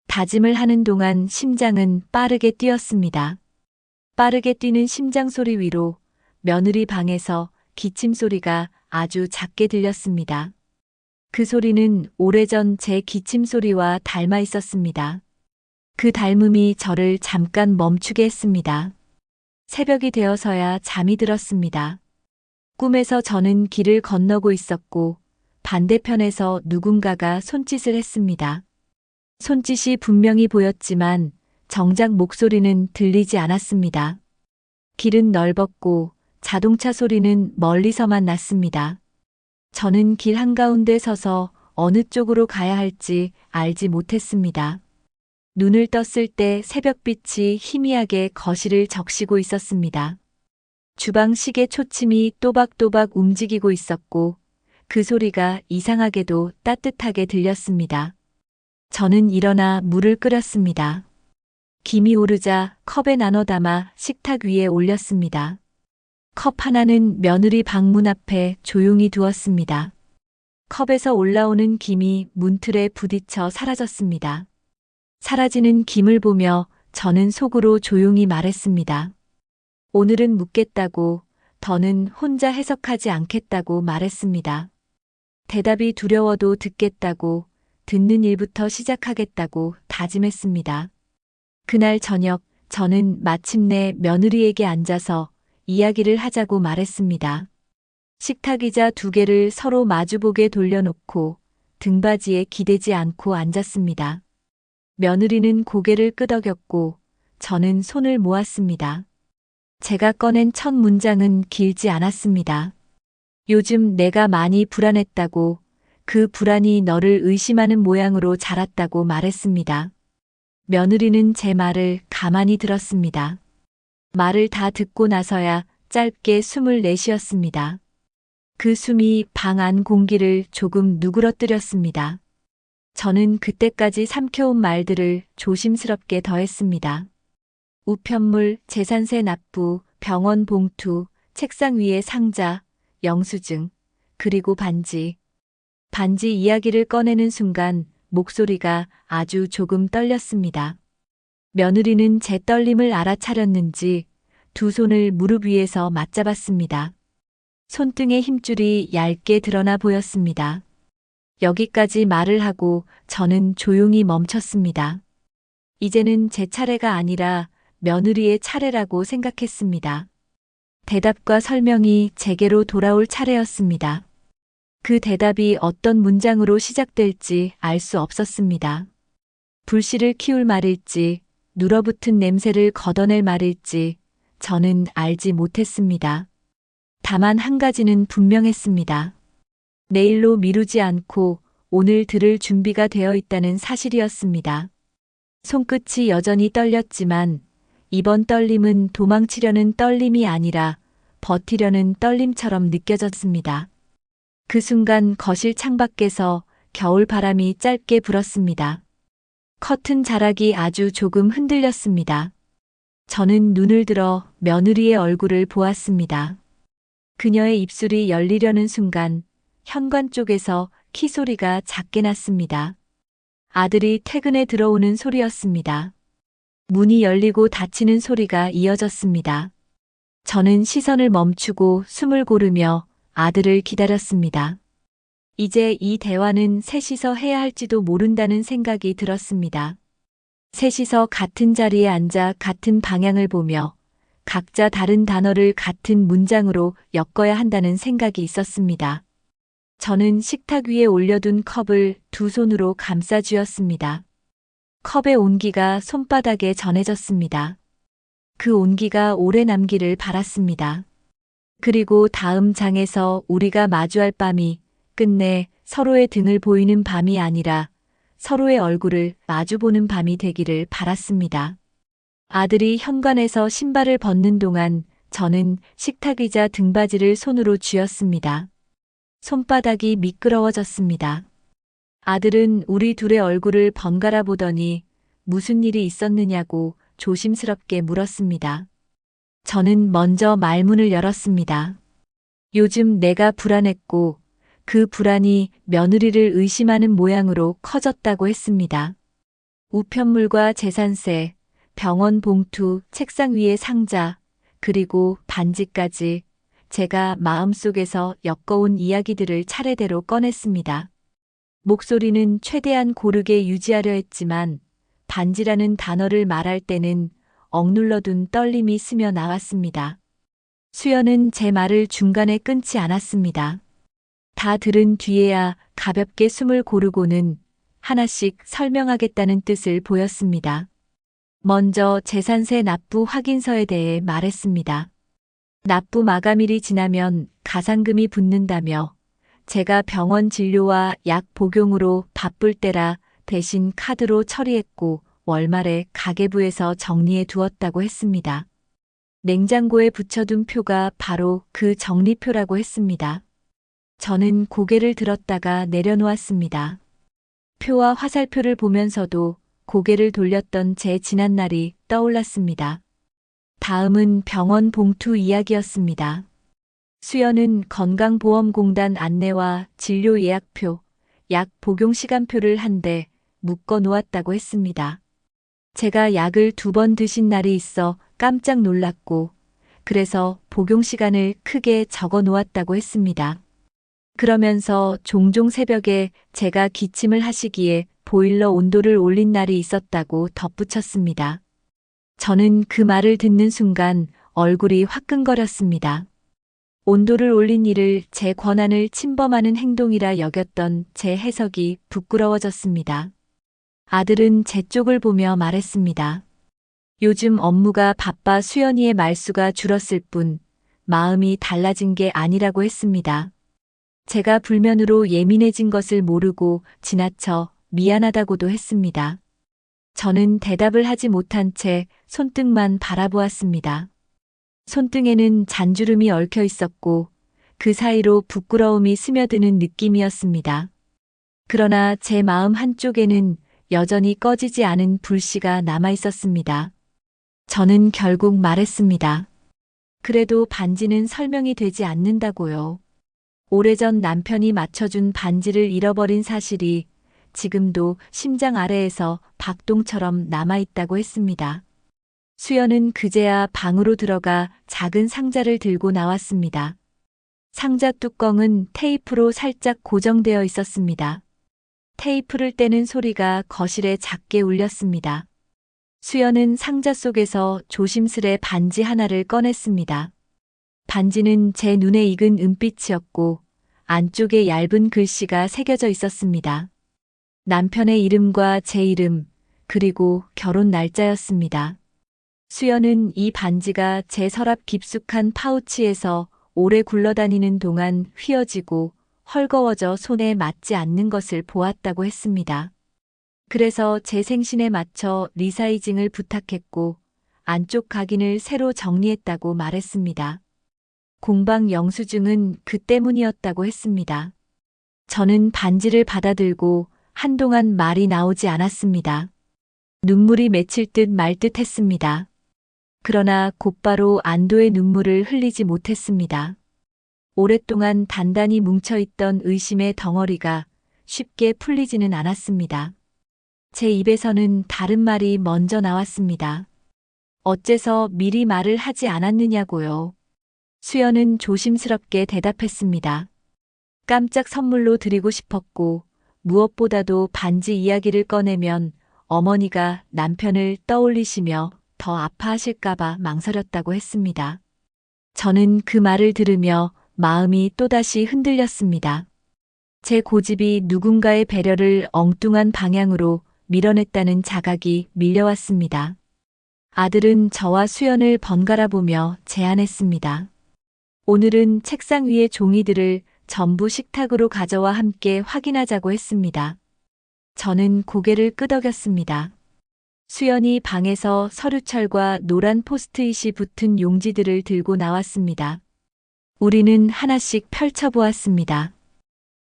다짐을 하는 동안 심장은 빠르게 뛰었습니다. 빠르게 뛰는 심장 소리 위로 며느리 방에서 기침 소리가 아주 작게 들렸습니다. 그 소리는 오래전 제 기침 소리와 닮아 있었습니다. 그 닮음이 저를 잠깐 멈추게 했습니다. 새벽이 되어서야 잠이 들었습니다. 꿈에서 저는 길을 건너고 있었고 반대편에서 누군가가 손짓을 했습니다. 손짓이 분명히 보였지만 정작 목소리는 들리지 않았습니다. 길은 넓었고 자동차 소리는 멀리서만 났습니다. 저는 길 한가운데 서서 어느 쪽으로 가야 할지 알지 못했습니다. 눈을 떴을 때 새벽빛이 희미하게 거실을 적시고 있었습니다. 주방 시계 초침이 또박또박 움직이고 있었고 그 소리가 이상하게도 따뜻하게 들렸습니다. 저는 일어나 물을 끓였습니다. 김이 오르자 컵에 나눠 담아 식탁 위에 올렸습니다. 컵 하나는 며느리 방문 앞에 조용히 두었습니다. 컵에서 올라오는 김이 문틀에 부딪혀 사라졌습니다. 사라지는 김을 보며 저는 속으로 조용히 말했습니다. 오늘은 묻겠다고, 더는 혼자 해석하지 않겠다고 말했습니다. 대답이 두려워도 듣겠다고, 듣는 일부터 시작하겠다고 다짐했습니다. 그날 저녁 저는 마침내 며느리에게 앉아서 이야기를 하자고 말했습니다. 식탁의자 두 개를 서로 마주보게 돌려놓고 등받이에 기대지 않고 앉았습니다. 며느리는 고개를 끄덕였고 저는 손을 모았습니다. 제가 꺼낸 첫 문장은 길지 않았습니다. 요즘 내가 많이 불안했다고, 그 불안이 너를 의심하는 모양으로 자랐다고 말했습니다. 며느리는 제 말을 가만히 들었습니다. 말을 다 듣고 나서야 짧게 숨을 내쉬었습니다. 그 숨이 방 안 공기를 조금 누그러뜨렸습니다. 저는 그때까지 삼켜온 말들을 조심스럽게 더했습니다. 우편물, 재산세 납부, 병원 봉투, 책상 위에 상자, 영수증, 그리고 반지. 반지 이야기를 꺼내는 순간 목소리가 아주 조금 떨렸습니다. 며느리는 제 떨림을 알아차렸는지 두 손을 무릎 위에서 맞잡았습니다. 손등의 힘줄이 얇게 드러나 보였습니다. 여기까지 말을 하고 저는 조용히 멈췄습니다. 이제는 제 차례가 아니라 며느리의 차례라고 생각했습니다. 대답과 설명이 제게로 돌아올 차례였습니다. 그 대답이 어떤 문장으로 시작될지 알 수 없었습니다. 불씨를 키울 말일지, 눌어붙은 냄새를 걷어낼 말일지 저는 알지 못했습니다. 다만 한 가지는 분명했습니다. 내일로 미루지 않고 오늘 들을 준비가 되어 있다는 사실이었습니다. 손끝이 여전히 떨렸지만 이번 떨림은 도망치려는 떨림이 아니라 버티려는 떨림처럼 느껴졌습니다. 그 순간 거실 창밖에서 겨울 바람이 짧게 불었습니다. 커튼 자락이 아주 조금 흔들렸습니다. 저는 눈을 들어 며느리의 얼굴을 보았습니다. 그녀의 입술이 열리려는 순간 현관 쪽에서 키 소리가 작게 났습니다. 아들이 퇴근해 들어오는 소리였습니다. 문이 열리고 닫히는 소리가 이어졌습니다. 저는 시선을 멈추고 숨을 고르며 아들을 기다렸습니다. 이제 이 대화는 셋이서 해야 할지도 모른다는 생각이 들었습니다. 셋이서 같은 자리에 앉아 같은 방향을 보며 각자 다른 단어를 같은 문장으로 엮어야 한다는 생각이 있었습니다. 저는 식탁 위에 올려둔 컵을 두 손으로 감싸 쥐었습니다. 컵의 온기가 손바닥에 전해졌습니다. 그 온기가 오래 남기를 바랐습니다. 그리고 다음 장에서 우리가 마주할 밤이 끝내 서로의 등을 보이는 밤이 아니라 서로의 얼굴을 마주보는 밤이 되기를 바랐습니다. 아들이 현관에서 신발을 벗는 동안 저는 식탁의자 등받이를 손으로 쥐었습니다. 손바닥이 미끄러워졌습니다. 아들은 우리 둘의 얼굴을 번갈아 보더니 무슨 일이 있었느냐고 조심스럽게 물었습니다. 저는 먼저 말문을 열었습니다. 요즘 내가 불안했고 그 불안이 며느리를 의심하는 모양으로 커졌다고 했습니다. 우편물과 재산세, 병원 봉투, 책상 위의 상자, 그리고 반지까지 제가 마음속에서 엮어온 이야기들을 차례대로 꺼냈습니다. 목소리는 최대한 고르게 유지하려 했지만 반지라는 단어를 말할 때는 억눌러둔 떨림이 스며 나왔습니다. 수연은 제 말을 중간에 끊지 않았습니다. 다 들은 뒤에야 가볍게 숨을 고르고는 하나씩 설명하겠다는 뜻을 보였습니다. 먼저 재산세 납부 확인서에 대해 말했습니다. 납부 마감일이 지나면 가산금이 붙는다며 제가 병원 진료와 약 복용으로 바쁠 때라 대신 카드로 처리했고 월말에 가계부에서 정리해 두었다고 했습니다. 냉장고에 붙여둔 표가 바로 그 정리표라고 했습니다. 저는 고개를 들었다가 내려놓았습니다. 표와 화살표를 보면서도 고개를 돌렸던 제 지난날이 떠올랐습니다. 다음은 병원 봉투 이야기였습니다. 수연은 건강보험공단 안내와 진료 예약표, 약 복용 시간표를 한데 묶어 놓았다고 했습니다. 제가 약을 2번 드신 날이 있어 깜짝 놀랐고 그래서 복용 시간을 크게 적어 놓았다고 했습니다. 그러면서 종종 새벽에 제가 기침을 하시기에 보일러 온도를 올린 날이 있었다고 덧붙였습니다. 저는 그 말을 듣는 순간 얼굴이 화끈거렸습니다. 온도를 올린 일을 제 권한을 침범하는 행동이라 여겼던 제 해석이 부끄러워졌습니다. 아들은 제 쪽을 보며 말했습니다. 요즘 업무가 바빠 수연이의 말수가 줄었을 뿐 마음이 달라진 게 아니라고 했습니다. 제가 불면으로 예민해진 것을 모르고 지나쳐 미안하다고도 했습니다. 저는 대답을 하지 못한 채 손등만 바라보았습니다. 손등에는 잔주름이 얽혀 있었고 그 사이로 부끄러움이 스며드는 느낌이었습니다. 그러나 제 마음 한쪽에는 여전히 꺼지지 않은 불씨가 남아 있었습니다. 저는 결국 말했습니다. 그래도 반지는 설명이 되지 않는다고요. 오래전 남편이 맞춰준 반지를 잃어버린 사실이 지금도 심장 아래에서 박동처럼 남아있다고 했습니다. 수연은 그제야 방으로 들어가 작은 상자를 들고 나왔습니다. 상자 뚜껑은 테이프로 살짝 고정되어 있었습니다. 테이프를 떼는 소리가 거실에 작게 울렸습니다. 수연은 상자 속에서 조심스레 반지 하나를 꺼냈습니다. 반지는 제 눈에 익은 은빛이었고 안쪽에 얇은 글씨가 새겨져 있었습니다. 남편의 이름과 제 이름, 그리고 결혼 날짜였습니다. 수연은 이 반지가 제 서랍 깊숙한 파우치에서 오래 굴러다니는 동안 휘어지고 헐거워져 손에 맞지 않는 것을 보았다고 했습니다. 그래서 제 생신에 맞춰 리사이징을 부탁했고 안쪽 각인을 새로 정리했다고 말했습니다. 공방 영수증은 그 때문이었다고 했습니다. 저는 반지를 받아들고 한동안 말이 나오지 않았습니다. 눈물이 맺힐 듯 말 듯 했습니다. 그러나 곧바로 안도의 눈물을 흘리지 못했습니다. 오랫동안 단단히 뭉쳐있던 의심의 덩어리가 쉽게 풀리지는 않았습니다. 제 입에서는 다른 말이 먼저 나왔습니다. 어째서 미리 말을 하지 않았느냐고요. 수연은 조심스럽게 대답했습니다. 깜짝 선물로 드리고 싶었고 무엇보다도 반지 이야기를 꺼내면 어머니가 남편을 떠올리시며 더 아파하실까봐 망설였다고 했습니다. 저는 그 말을 들으며 마음이 또다시 흔들렸습니다. 제 고집이 누군가의 배려를 엉뚱한 방향으로 밀어냈다는 자각이 밀려왔습니다. 아들은 저와 수연을 번갈아 보며 제안했습니다. 오늘은 책상 위의 종이들을 전부 식탁으로 가져와 함께 확인하자고 했습니다. 저는 고개를 끄덕였습니다. 수연이 방에서 서류철과 노란 포스트잇이 붙은 용지들을 들고 나왔습니다. 우리는 하나씩 펼쳐보았습니다.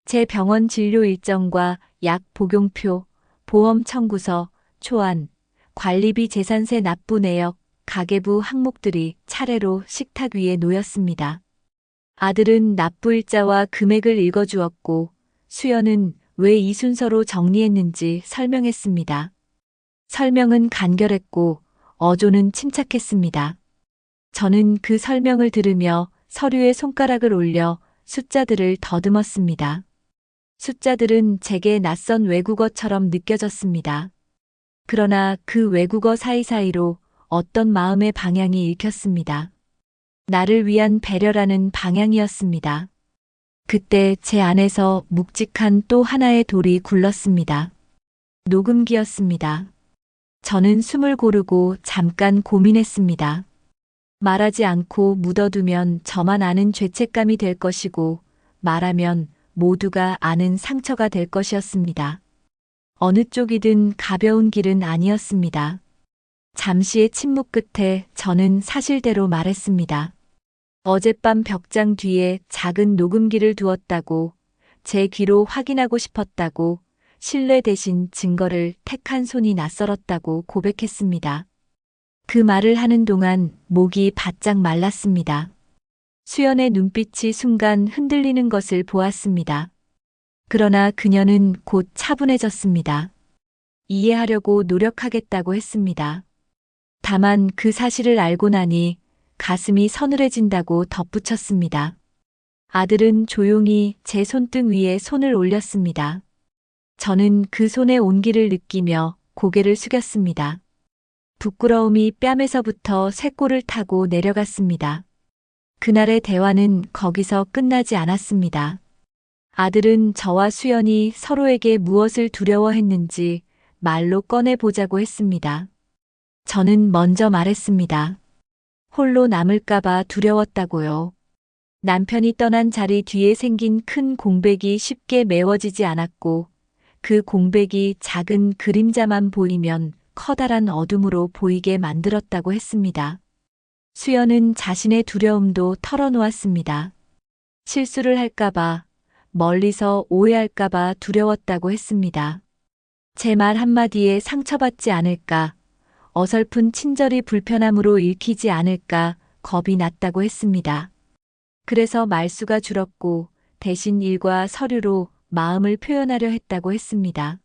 제 병원 진료 일정과 약 복용표, 보험 청구서, 초안, 관리비 재산세 납부 내역, 가계부 항목들이 차례로 식탁 위에 놓였습니다. 아들은 납부일자와 금액을 읽어주었고 수연은 왜 이 순서로 정리했는지 설명했습니다. 설명은 간결했고 어조는 침착했습니다. 저는 그 설명을 들으며 서류에 손가락을 올려 숫자들을 더듬었습니다. 숫자들은 제게 낯선 외국어처럼 느껴졌습니다. 그러나 그 외국어 사이사이로 어떤 마음의 방향이 읽혔습니다. 나를 위한 배려라는 방향이었습니다. 그때 제 안에서 묵직한 또 하나의 돌이 굴렀습니다. 녹음기였습니다. 저는 숨을 고르고 잠깐 고민했습니다. 말하지 않고 묻어두면 저만 아는 죄책감이 될 것이고 말하면 모두가 아는 상처가 될 것이었습니다. 어느 쪽이든 가벼운 길은 아니었습니다. 잠시의 침묵 끝에 저는 사실대로 말했습니다. 어젯밤 벽장 뒤에 작은 녹음기를 두었다고, 제 귀로 확인하고 싶었다고, 신뢰 대신 증거를 택한 손이 낯설었다고 고백했습니다. 그 말을 하는 동안 목이 바짝 말랐습니다. 수연의 눈빛이 순간 흔들리는 것을 보았습니다. 그러나 그녀는 곧 차분해졌습니다. 이해하려고 노력하겠다고 했습니다. 다만 그 사실을 알고 나니 가슴이 서늘해진다고 덧붙였습니다. 아들은 조용히 제 손등 위에 손을 올렸습니다. 저는 그 손의 온기를 느끼며 고개를 숙였습니다. 부끄러움이 뺨에서부터 쇄골을 타고 내려갔습니다. 그날의 대화는 거기서 끝나지 않았습니다. 아들은 저와 수연이 서로에게 무엇을 두려워했는지 말로 꺼내보자고 했습니다. 저는 먼저 말했습니다. 홀로 남을까봐 두려웠다고요. 남편이 떠난 자리 뒤에 생긴 큰 공백이 쉽게 메워지지 않았고 그 공백이 작은 그림자만 보이면 커다란 어둠으로 보이게 만들었다고 했습니다. 수연은 자신의 두려움도 털어놓았습니다. 실수를 할까봐, 멀리서 오해할까봐 두려웠다고 했습니다. 제 말 한마디에 상처받지 않을까, 어설픈 친절이 불편함으로 읽히지 않을까 겁이 났다고 했습니다. 그래서 말수가 줄었고 대신 일과 서류로 마음을 표현하려 했다고 했습니다.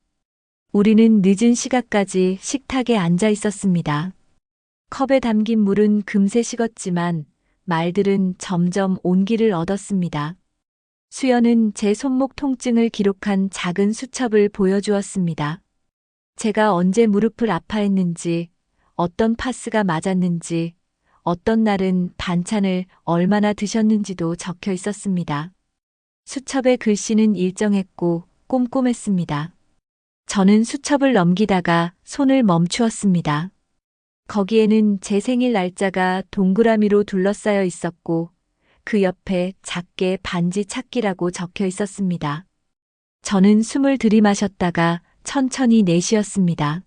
우리는 늦은 시각까지 식탁에 앉아 있었습니다. 컵에 담긴 물은 금세 식었지만 말들은 점점 온기를 얻었습니다. 수연은 제 손목 통증을 기록한 작은 수첩을 보여주었습니다. 제가 언제 무릎을 아파했는지, 어떤 파스가 맞았는지, 어떤 날은 반찬을 얼마나 드셨는지도 적혀 있었습니다. 수첩의 글씨는 일정했고 꼼꼼했습니다. 저는 수첩을 넘기다가 손을 멈추었습니다. 거기에는 제 생일 날짜가 동그라미로 둘러싸여 있었고 그 옆에 작게 반지 찾기라고 적혀 있었습니다. 저는 숨을 들이마셨다가 천천히 내쉬었습니다.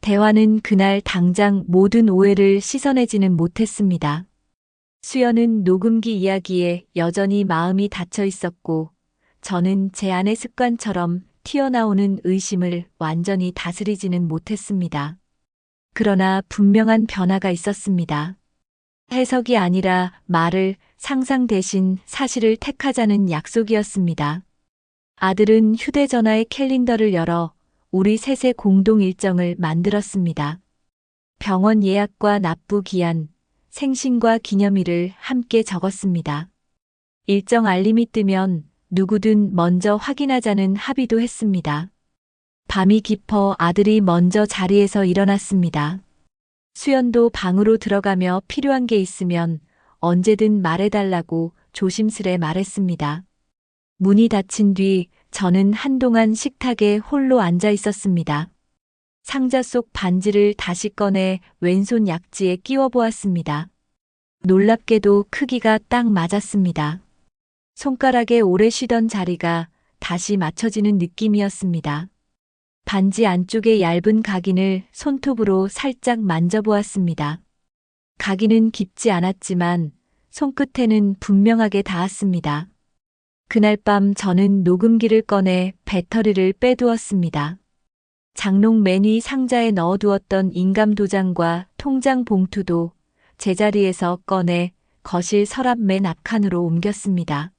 대화는 그날 당장 모든 오해를 씻어내지는 못했습니다. 수연은 녹음기 이야기에 여전히 마음이 닫혀 있었고 저는 제 안의 습관처럼 튀어나오는 의심을 완전히 다스리지는 못했습니다. 그러나 분명한 변화가 있었습니다. 해석이 아니라 말을, 상상 대신 사실을 택하자는 약속이었습니다. 아들은 휴대전화의 캘린더를 열어 우리 셋의 공동 일정을 만들었습니다. 병원 예약과 납부 기한, 생신과 기념일을 함께 적었습니다. 일정 알림이 뜨면 누구든 먼저 확인하자는 합의도 했습니다. 밤이 깊어 아들이 먼저 자리에서 일어났습니다. 수연도 방으로 들어가며 필요한 게 있으면 언제든 말해달라고 조심스레 말했습니다. 문이 닫힌 뒤 저는 한동안 식탁에 홀로 앉아 있었습니다. 상자 속 반지를 다시 꺼내 왼손 약지에 끼워 보았습니다. 놀랍게도 크기가 딱 맞았습니다. 손가락에 오래 쉬던 자리가 다시 맞춰지는 느낌이었습니다. 반지 안쪽의 얇은 각인을 손톱으로 살짝 만져보았습니다. 각인은 깊지 않았지만 손끝에는 분명하게 닿았습니다. 그날 밤 저는 녹음기를 꺼내 배터리를 빼두었습니다. 장롱 맨 위 상자에 넣어두었던 인감 도장과 통장 봉투도 제자리에서 꺼내 거실 서랍 맨 앞칸으로 옮겼습니다.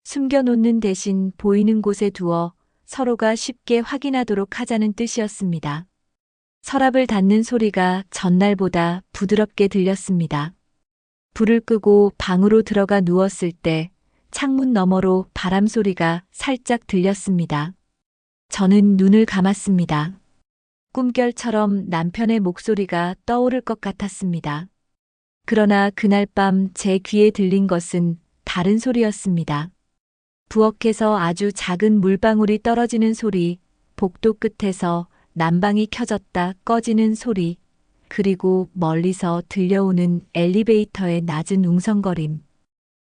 숨겨놓는 대신 보이는 곳에 두어 서로가 쉽게 확인하도록 하자는 뜻이었습니다. 서랍을 닫는 소리가 전날보다 부드럽게 들렸습니다. 불을 끄고 방으로 들어가 누웠을 때 창문 너머로 바람 소리가 살짝 들렸습니다. 저는 눈을 감았습니다. 꿈결처럼 남편의 목소리가 떠오를 것 같았습니다. 그러나 그날 밤 제 귀에 들린 것은 다른 소리였습니다. 부엌에서 아주 작은 물방울이 떨어지는 소리, 복도 끝에서 난방이 켜졌다 꺼지는 소리, 그리고 멀리서 들려오는 엘리베이터의 낮은 웅성거림.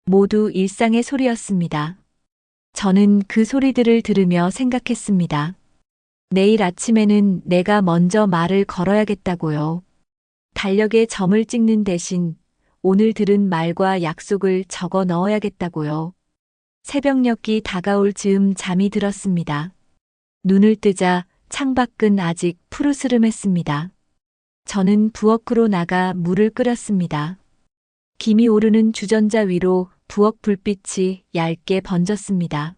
모두 일상의 소리였습니다. 저는 그 소리들을 들으며 생각했습니다. 내일 아침에는 내가 먼저 말을 걸어야겠다고요. 달력에 점을 찍는 대신 오늘 들은 말과 약속을 적어 넣어야겠다고요. 새벽녘이 다가올 즈음 잠이 들었습니다. 눈을 뜨자 창밖은 아직 푸르스름했습니다. 저는 부엌으로 나가 물을 끓였습니다. 김이 오르는 주전자 위로 부엌 불빛이 얇게 번졌습니다.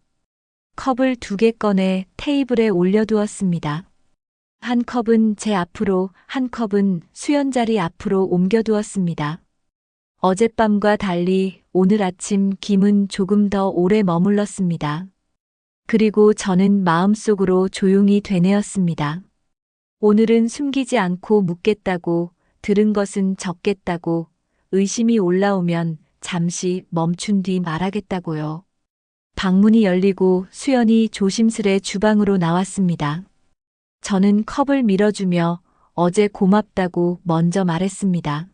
컵을 2개 꺼내 테이블에 올려두었습니다. 한 컵은 제 앞으로, 한 컵은 수연 자리 앞으로 옮겨두었습니다. 어젯밤과 달리 오늘 아침 김은 조금 더 오래 머물렀습니다. 그리고 저는 마음속으로 조용히 되뇌었습니다. 오늘은 숨기지 않고 묻겠다고, 들은 것은 적겠다고, 의심이 올라오면 잠시 멈춘 뒤 말하겠다고요. 방문이 열리고 수연이 조심스레 주방으로 나왔습니다. 저는 컵을 밀어주며 어제 고맙다고 먼저 말했습니다.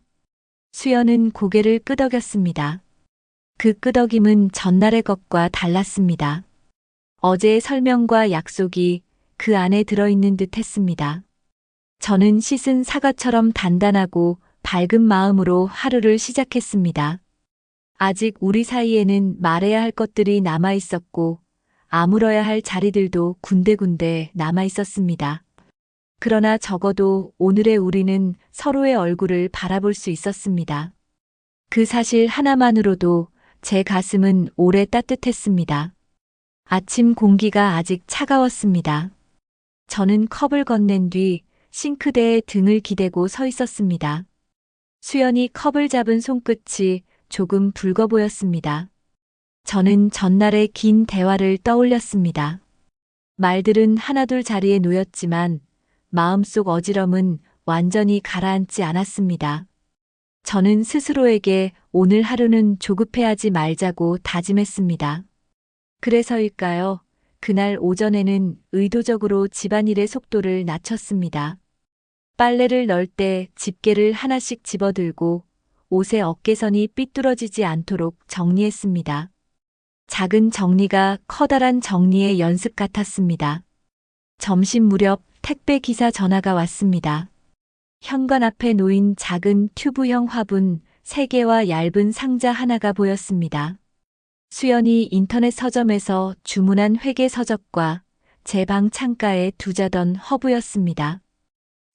수연은 고개를 끄덕였습니다. 그 끄덕임은 전날의 것과 달랐습니다. 어제의 설명과 약속이 그 안에 들어있는 듯 했습니다. 저는 씻은 사과처럼 단단하고 밝은 마음으로 하루를 시작했습니다. 아직 우리 사이에는 말해야 할 것들이 남아 있었고 아물어야 할 자리들도 군데군데 남아 있었습니다. 그러나 적어도 오늘의 우리는 서로의 얼굴을 바라볼 수 있었습니다. 그 사실 하나만으로도 제 가슴은 오래 따뜻했습니다. 아침 공기가 아직 차가웠습니다. 저는 컵을 건넨 뒤 싱크대에 등을 기대고 서 있었습니다. 수연이 컵을 잡은 손끝이 조금 붉어 보였습니다. 저는 전날의 긴 대화를 떠올렸습니다. 말들은 하나둘 자리에 놓였지만 마음속 어지럼은 완전히 가라앉지 않았습니다. 저는 스스로에게 오늘 하루는 조급해하지 말자고 다짐했습니다. 그래서일까요? 그날 오전에는 의도적으로 집안일의 속도를 낮췄습니다. 빨래를 넣을 때 집게를 하나씩 집어들고 옷의 어깨선이 삐뚤어지지 않도록 정리했습니다. 작은 정리가 커다란 정리의 연습 같았습니다. 점심 무렵 택배 기사 전화가 왔습니다. 현관 앞에 놓인 작은 튜브형 화분 3개와 얇은 상자 하나가 보였습니다. 수연이 인터넷 서점에서 주문한 회계 서적과 제 방 창가에 두자던 허브였습니다.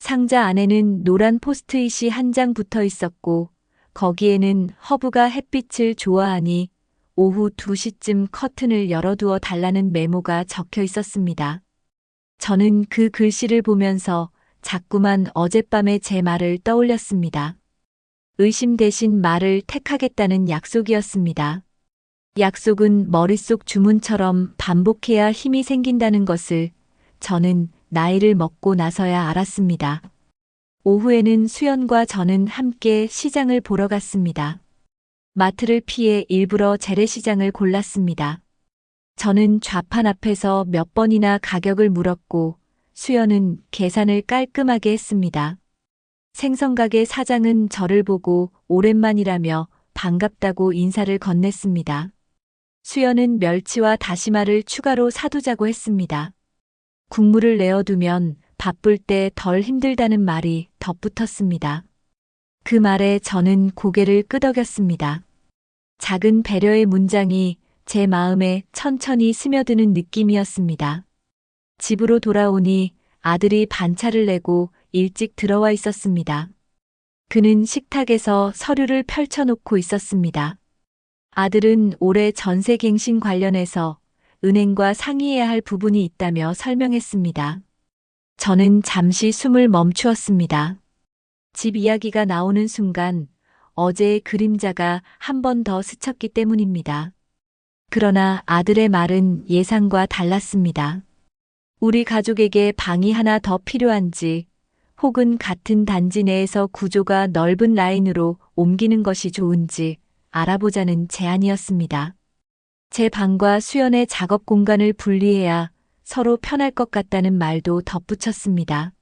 상자 안에는 노란 포스트잇이 한 장 붙어 있었고 거기에는 허브가 햇빛을 좋아하니 오후 2시쯤 커튼을 열어두어 달라는 메모가 적혀 있었습니다. 저는 그 글씨를 보면서 자꾸만 어젯밤의 제 말을 떠올렸습니다. 의심 대신 말을 택하겠다는 약속이었습니다. 약속은 머릿속 주문처럼 반복해야 힘이 생긴다는 것을 저는 나이를 먹고 나서야 알았습니다. 오후에는 수연과 저는 함께 시장을 보러 갔습니다. 마트를 피해 일부러 재래시장을 골랐습니다. 저는 좌판 앞에서 몇 번이나 가격을 물었고 수연은 계산을 깔끔하게 했습니다. 생선가게 사장은 저를 보고 오랜만이라며 반갑다고 인사를 건넸습니다. 수연은 멸치와 다시마를 추가로 사두자고 했습니다. 국물을 내어두면 바쁠 때 덜 힘들다는 말이 덧붙었습니다. 그 말에 저는 고개를 끄덕였습니다. 작은 배려의 문장이 제 마음에 천천히 스며드는 느낌이었습니다. 집으로 돌아오니 아들이 반차를 내고 일찍 들어와 있었습니다. 그는 식탁에서 서류를 펼쳐놓고 있었습니다. 아들은 올해 전세갱신 관련해서 은행과 상의해야 할 부분이 있다며 설명했습니다. 저는 잠시 숨을 멈추었습니다. 집 이야기가 나오는 순간 어제의 그림자가 한 번 더 스쳤기 때문입니다. 그러나 아들의 말은 예상과 달랐습니다. 우리 가족에게 방이 하나 더 필요한지 혹은 같은 단지 내에서 구조가 넓은 라인으로 옮기는 것이 좋은지 알아보자는 제안이었습니다. 제 방과 수연의 작업 공간을 분리해야 서로 편할 것 같다는 말도 덧붙였습니다.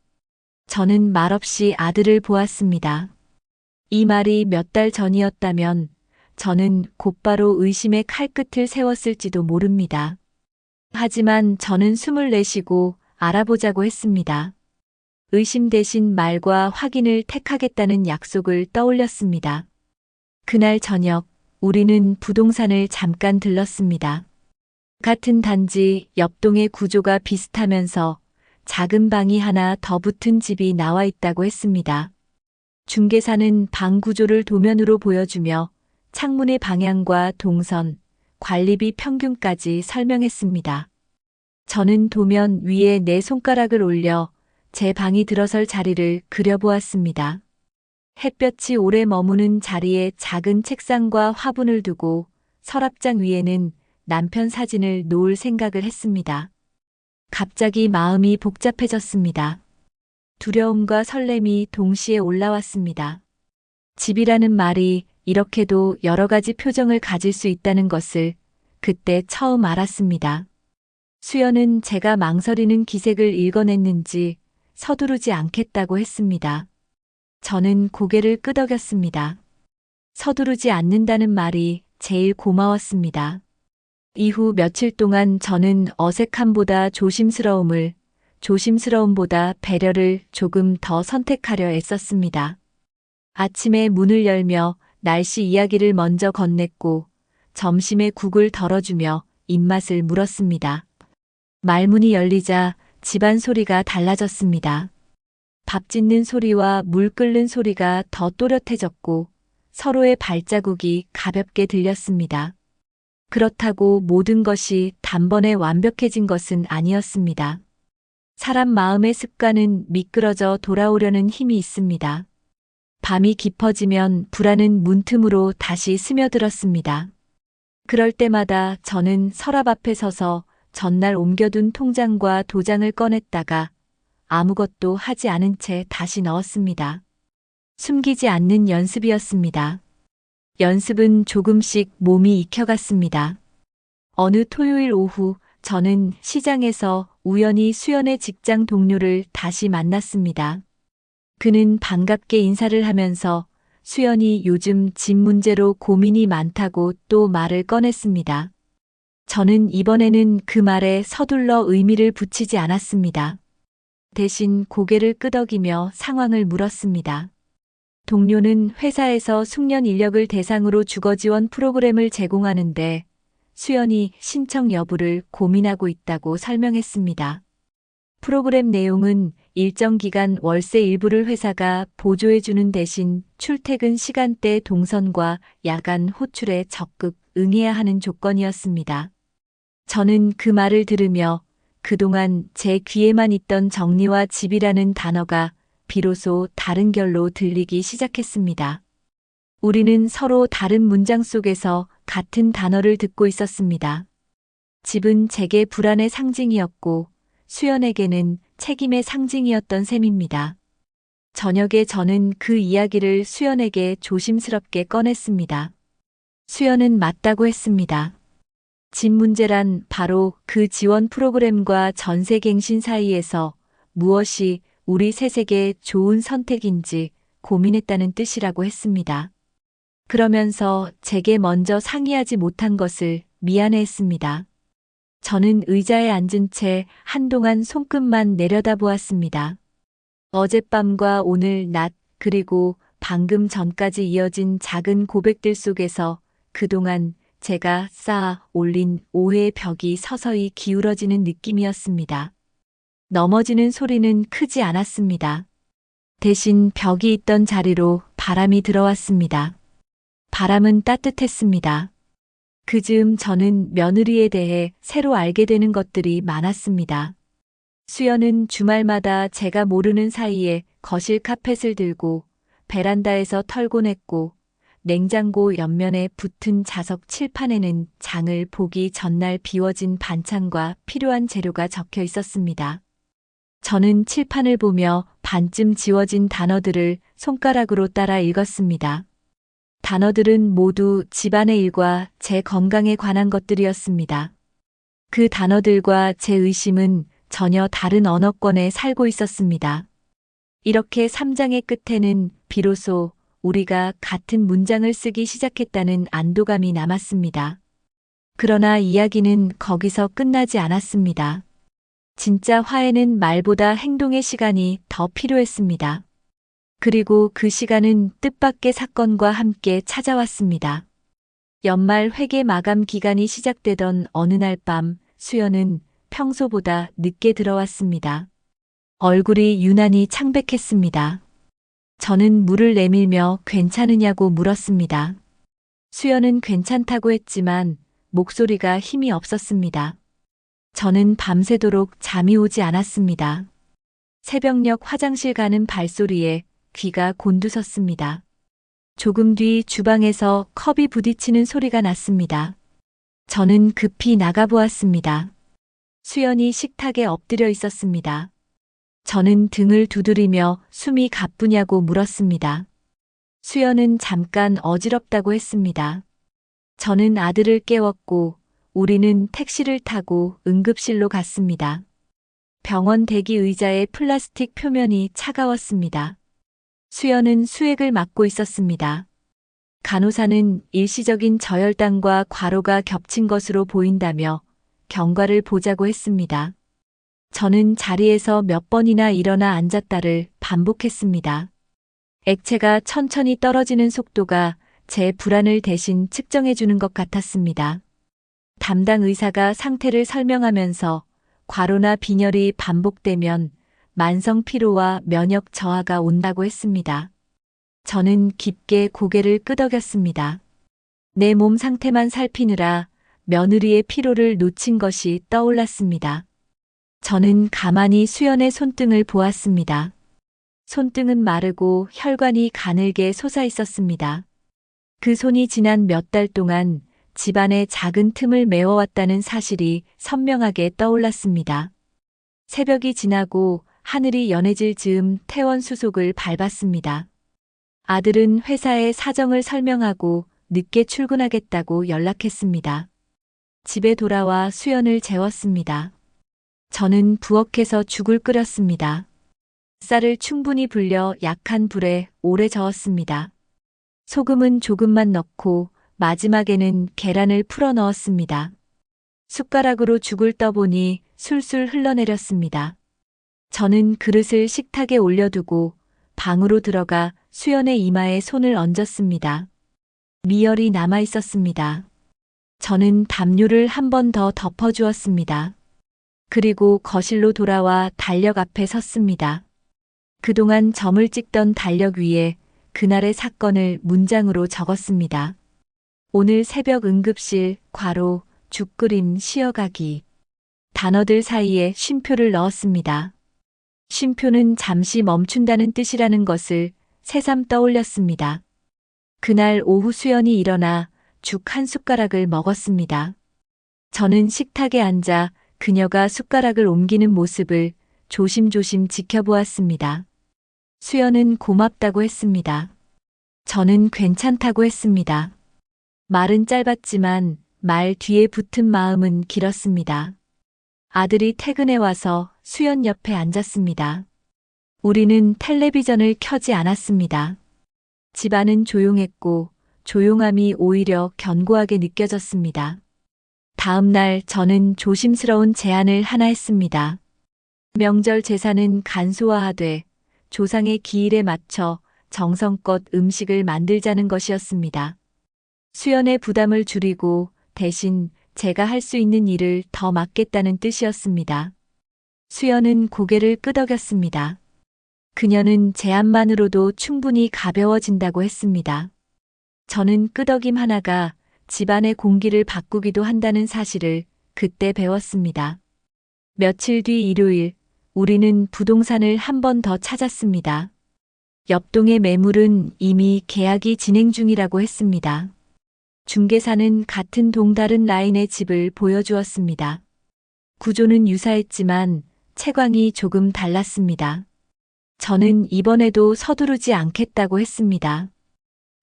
저는 말없이 아들을 보았습니다. 이 말이 몇 달 전이었다면 저는 곧바로 의심의 칼끝을 세웠을지도 모릅니다. 하지만 저는 숨을 내쉬고 알아보자고 했습니다. 의심 대신 말과 확인을 택하겠다는 약속을 떠올렸습니다. 그날 저녁 우리는 부동산을 잠깐 들렀습니다. 같은 단지 옆동의 구조가 비슷하면서 작은 방이 하나 더 붙은 집이 나와 있다고 했습니다. 중개사는 방 구조를 도면으로 보여주며 창문의 방향과 동선, 관리비 평균까지 설명했습니다. 저는 도면 위에 내 손가락을 올려 제 방이 들어설 자리를 그려보았습니다. 햇볕이 오래 머무는 자리에 작은 책상과 화분을 두고 서랍장 위에는 남편 사진을 놓을 생각을 했습니다. 갑자기 마음이 복잡해졌습니다. 두려움과 설렘이 동시에 올라왔습니다. 집이라는 말이 이렇게도 여러 가지 표정을 가질 수 있다는 것을 그때 처음 알았습니다. 수연은 제가 망설이는 기색을 읽어냈는지 서두르지 않겠다고 했습니다. 저는 고개를 끄덕였습니다. 서두르지 않는다는 말이 제일 고마웠습니다. 이후 며칠 동안 저는 어색함보다 조심스러움을, 조심스러움보다 배려를 조금 더 선택하려 애썼습니다. 아침에 문을 열며 날씨 이야기를 먼저 건넸고 점심에 국을 덜어주며 입맛을 물었습니다. 말문이 열리자 집안 소리가 달라졌습니다. 밥 짓는 소리와 물 끓는 소리가 더 또렷해졌고 서로의 발자국이 가볍게 들렸습니다. 그렇다고 모든 것이 단번에 완벽해진 것은 아니었습니다. 사람 마음의 습관은 미끄러져 돌아오려는 힘이 있습니다. 밤이 깊어지면 불안은 문틈으로 다시 스며들었습니다. 그럴 때마다 저는 서랍 앞에 서서 전날 옮겨둔 통장과 도장을 꺼냈다가 아무것도 하지 않은 채 다시 넣었습니다. 숨기지 않는 연습이었습니다. 연습은 조금씩 몸이 익혀갔습니다. 어느 토요일 오후 저는 시장에서 우연히 수연의 직장 동료를 다시 만났습니다. 그는 반갑게 인사를 하면서 수연이 요즘 집 문제로 고민이 많다고 또 말을 꺼냈습니다. 저는 이번에는 그 말에 서둘러 의미를 붙이지 않았습니다. 대신 고개를 끄덕이며 상황을 물었습니다. 동료는 회사에서 숙련 인력을 대상으로 주거 지원 프로그램을 제공하는데 수연이 신청 여부를 고민하고 있다고 설명했습니다. 프로그램 내용은 일정 기간 월세 일부를 회사가 보조해주는 대신 출퇴근 시간대 동선과 야간 호출에 적극 응해야 하는 조건이었습니다. 저는 그 말을 들으며 그동안 제 귀에만 있던 정리와 집이라는 단어가 비로소 다른 결로 들리기 시작했습니다. 우리는 서로 다른 문장 속에서 같은 단어를 듣고 있었습니다. 집은 제게 불안의 상징이었고 수연에게는 책임의 상징이었던 셈입니다. 저녁에 저는 그 이야기를 수연에게 조심스럽게 꺼냈습니다. 수연은 맞다고 했습니다. 집 문제란 바로 그 지원 프로그램과 전세갱신 사이에서 무엇이 우리 셋에게 좋은 선택인지 고민했다는 뜻이라고 했습니다. 그러면서 제게 먼저 상의하지 못한 것을 미안해했습니다. 저는 의자에 앉은 채 한동안 손끝만 내려다보았습니다. 어젯밤과 오늘 낮 그리고 방금 전까지 이어진 작은 고백들 속에서 그동안 제가 쌓아 올린 오해의 벽이 서서히 기울어지는 느낌이었습니다. 넘어지는 소리는 크지 않았습니다. 대신 벽이 있던 자리로 바람이 들어왔습니다. 바람은 따뜻했습니다. 그 즈음 저는 며느리에 대해 새로 알게 되는 것들이 많았습니다. 수연은 주말마다 제가 모르는 사이에 거실 카펫을 들고 베란다에서 털곤 했고 냉장고 옆면에 붙은 자석 칠판에는 장을 보기 전날 비워진 반찬과 필요한 재료가 적혀 있었습니다. 저는 칠판을 보며 반쯤 지워진 단어들을 손가락으로 따라 읽었습니다. 단어들은 모두 집안의 일과 제 건강에 관한 것들이었습니다. 그 단어들과 제 의심은 전혀 다른 언어권에 살고 있었습니다. 이렇게 3장의 끝에는 비로소 우리가 같은 문장을 쓰기 시작했다는 안도감이 남았습니다. 그러나 이야기는 거기서 끝나지 않았습니다. 진짜 화해는 말보다 행동의 시간이 더 필요했습니다. 그리고 그 시간은 뜻밖의 사건과 함께 찾아왔습니다. 연말 회계 마감 기간이 시작되던 어느 날 밤 수연은 평소보다 늦게 들어왔습니다. 얼굴이 유난히 창백했습니다. 저는 물을 내밀며 괜찮으냐고 물었습니다. 수연은 괜찮다고 했지만 목소리가 힘이 없었습니다. 저는 밤새도록 잠이 오지 않았습니다. 새벽녘 화장실 가는 발소리에 귀가 곤두섰습니다. 조금 뒤 주방에서 컵이 부딪히는 소리가 났습니다. 저는 급히 나가보았습니다. 수연이 식탁에 엎드려 있었습니다. 저는 등을 두드리며 숨이 가쁘냐고 물었습니다. 수연은 잠깐 어지럽다고 했습니다. 저는 아들을 깨웠고 우리는 택시를 타고 응급실로 갔습니다. 병원 대기 의자의 플라스틱 표면이 차가웠습니다. 수연은 수액을 맞고 있었습니다. 간호사는 일시적인 저혈당과 과로가 겹친 것으로 보인다며 경과를 보자고 했습니다. 저는 자리에서 몇 번이나 일어나 앉았다를 반복했습니다. 액체가 천천히 떨어지는 속도가 제 불안을 대신 측정해주는 것 같았습니다. 담당 의사가 상태를 설명하면서 과로나 빈혈이 반복되면 만성 피로와 면역 저하가 온다고 했습니다. 저는 깊게 고개를 끄덕였습니다. 내 몸 상태만 살피느라 며느리의 피로를 놓친 것이 떠올랐습니다. 저는 가만히 수연의 손등을 보았습니다. 손등은 마르고 혈관이 가늘게 솟아 있었습니다. 그 손이 지난 몇 달 동안 집안의 작은 틈을 메워왔다는 사실이 선명하게 떠올랐습니다. 새벽이 지나고 하늘이 연해질 즈음 퇴원 수속을 밟았습니다. 아들은 회사에 사정을 설명하고 늦게 출근하겠다고 연락했습니다. 집에 돌아와 수연을 재웠습니다. 저는 부엌에서 죽을 끓였습니다. 쌀을 충분히 불려 약한 불에 오래 저었습니다. 소금은 조금만 넣고 마지막에는 계란을 풀어 넣었습니다. 숟가락으로 죽을 떠보니 술술 흘러내렸습니다. 저는 그릇을 식탁에 올려두고 방으로 들어가 수연의 이마에 손을 얹었습니다. 미열이 남아 있었습니다. 저는 담요를 한 번 더 덮어주었습니다. 그리고 거실로 돌아와 달력 앞에 섰습니다. 그동안 점을 찍던 달력 위에 그날의 사건을 문장으로 적었습니다. 오늘 새벽 응급실, 괄호, 죽끓임 쉬어가기. 단어들 사이에 쉼표를 넣었습니다. 쉼표는 잠시 멈춘다는 뜻이라는 것을 새삼 떠올렸습니다. 그날 오후 수연이 일어나 죽 한 숟가락을 먹었습니다. 저는 식탁에 앉아 그녀가 숟가락을 옮기는 모습을 조심조심 지켜보았습니다. 수연은 고맙다고 했습니다. 저는 괜찮다고 했습니다. 말은 짧았지만 말 뒤에 붙은 마음은 길었습니다. 아들이 퇴근해 와서 수연 옆에 앉았습니다. 우리는 텔레비전을 켜지 않았습니다. 집안은 조용했고 조용함이 오히려 견고하게 느껴졌습니다. 다음 날 저는 조심스러운 제안을 하나 했습니다. 명절 제사는 간소화하되 조상의 기일에 맞춰 정성껏 음식을 만들자는 것이었습니다. 수연의 부담을 줄이고 대신 제가 할 수 있는 일을 더 맡겠다는 뜻이었습니다. 수연은 고개를 끄덕였습니다. 그녀는 제안만으로도 충분히 가벼워진다고 했습니다. 저는 끄덕임 하나가 집안의 공기를 바꾸기도 한다는 사실을 그때 배웠습니다. 며칠 뒤 일요일, 우리는 부동산을 한 번 더 찾았습니다. 옆동의 매물은 이미 계약이 진행 중이라고 했습니다. 중개사는 같은 동다른 라인의 집을 보여주었습니다. 구조는 유사했지만 채광이 조금 달랐습니다. 저는 이번에도 서두르지 않겠다고 했습니다.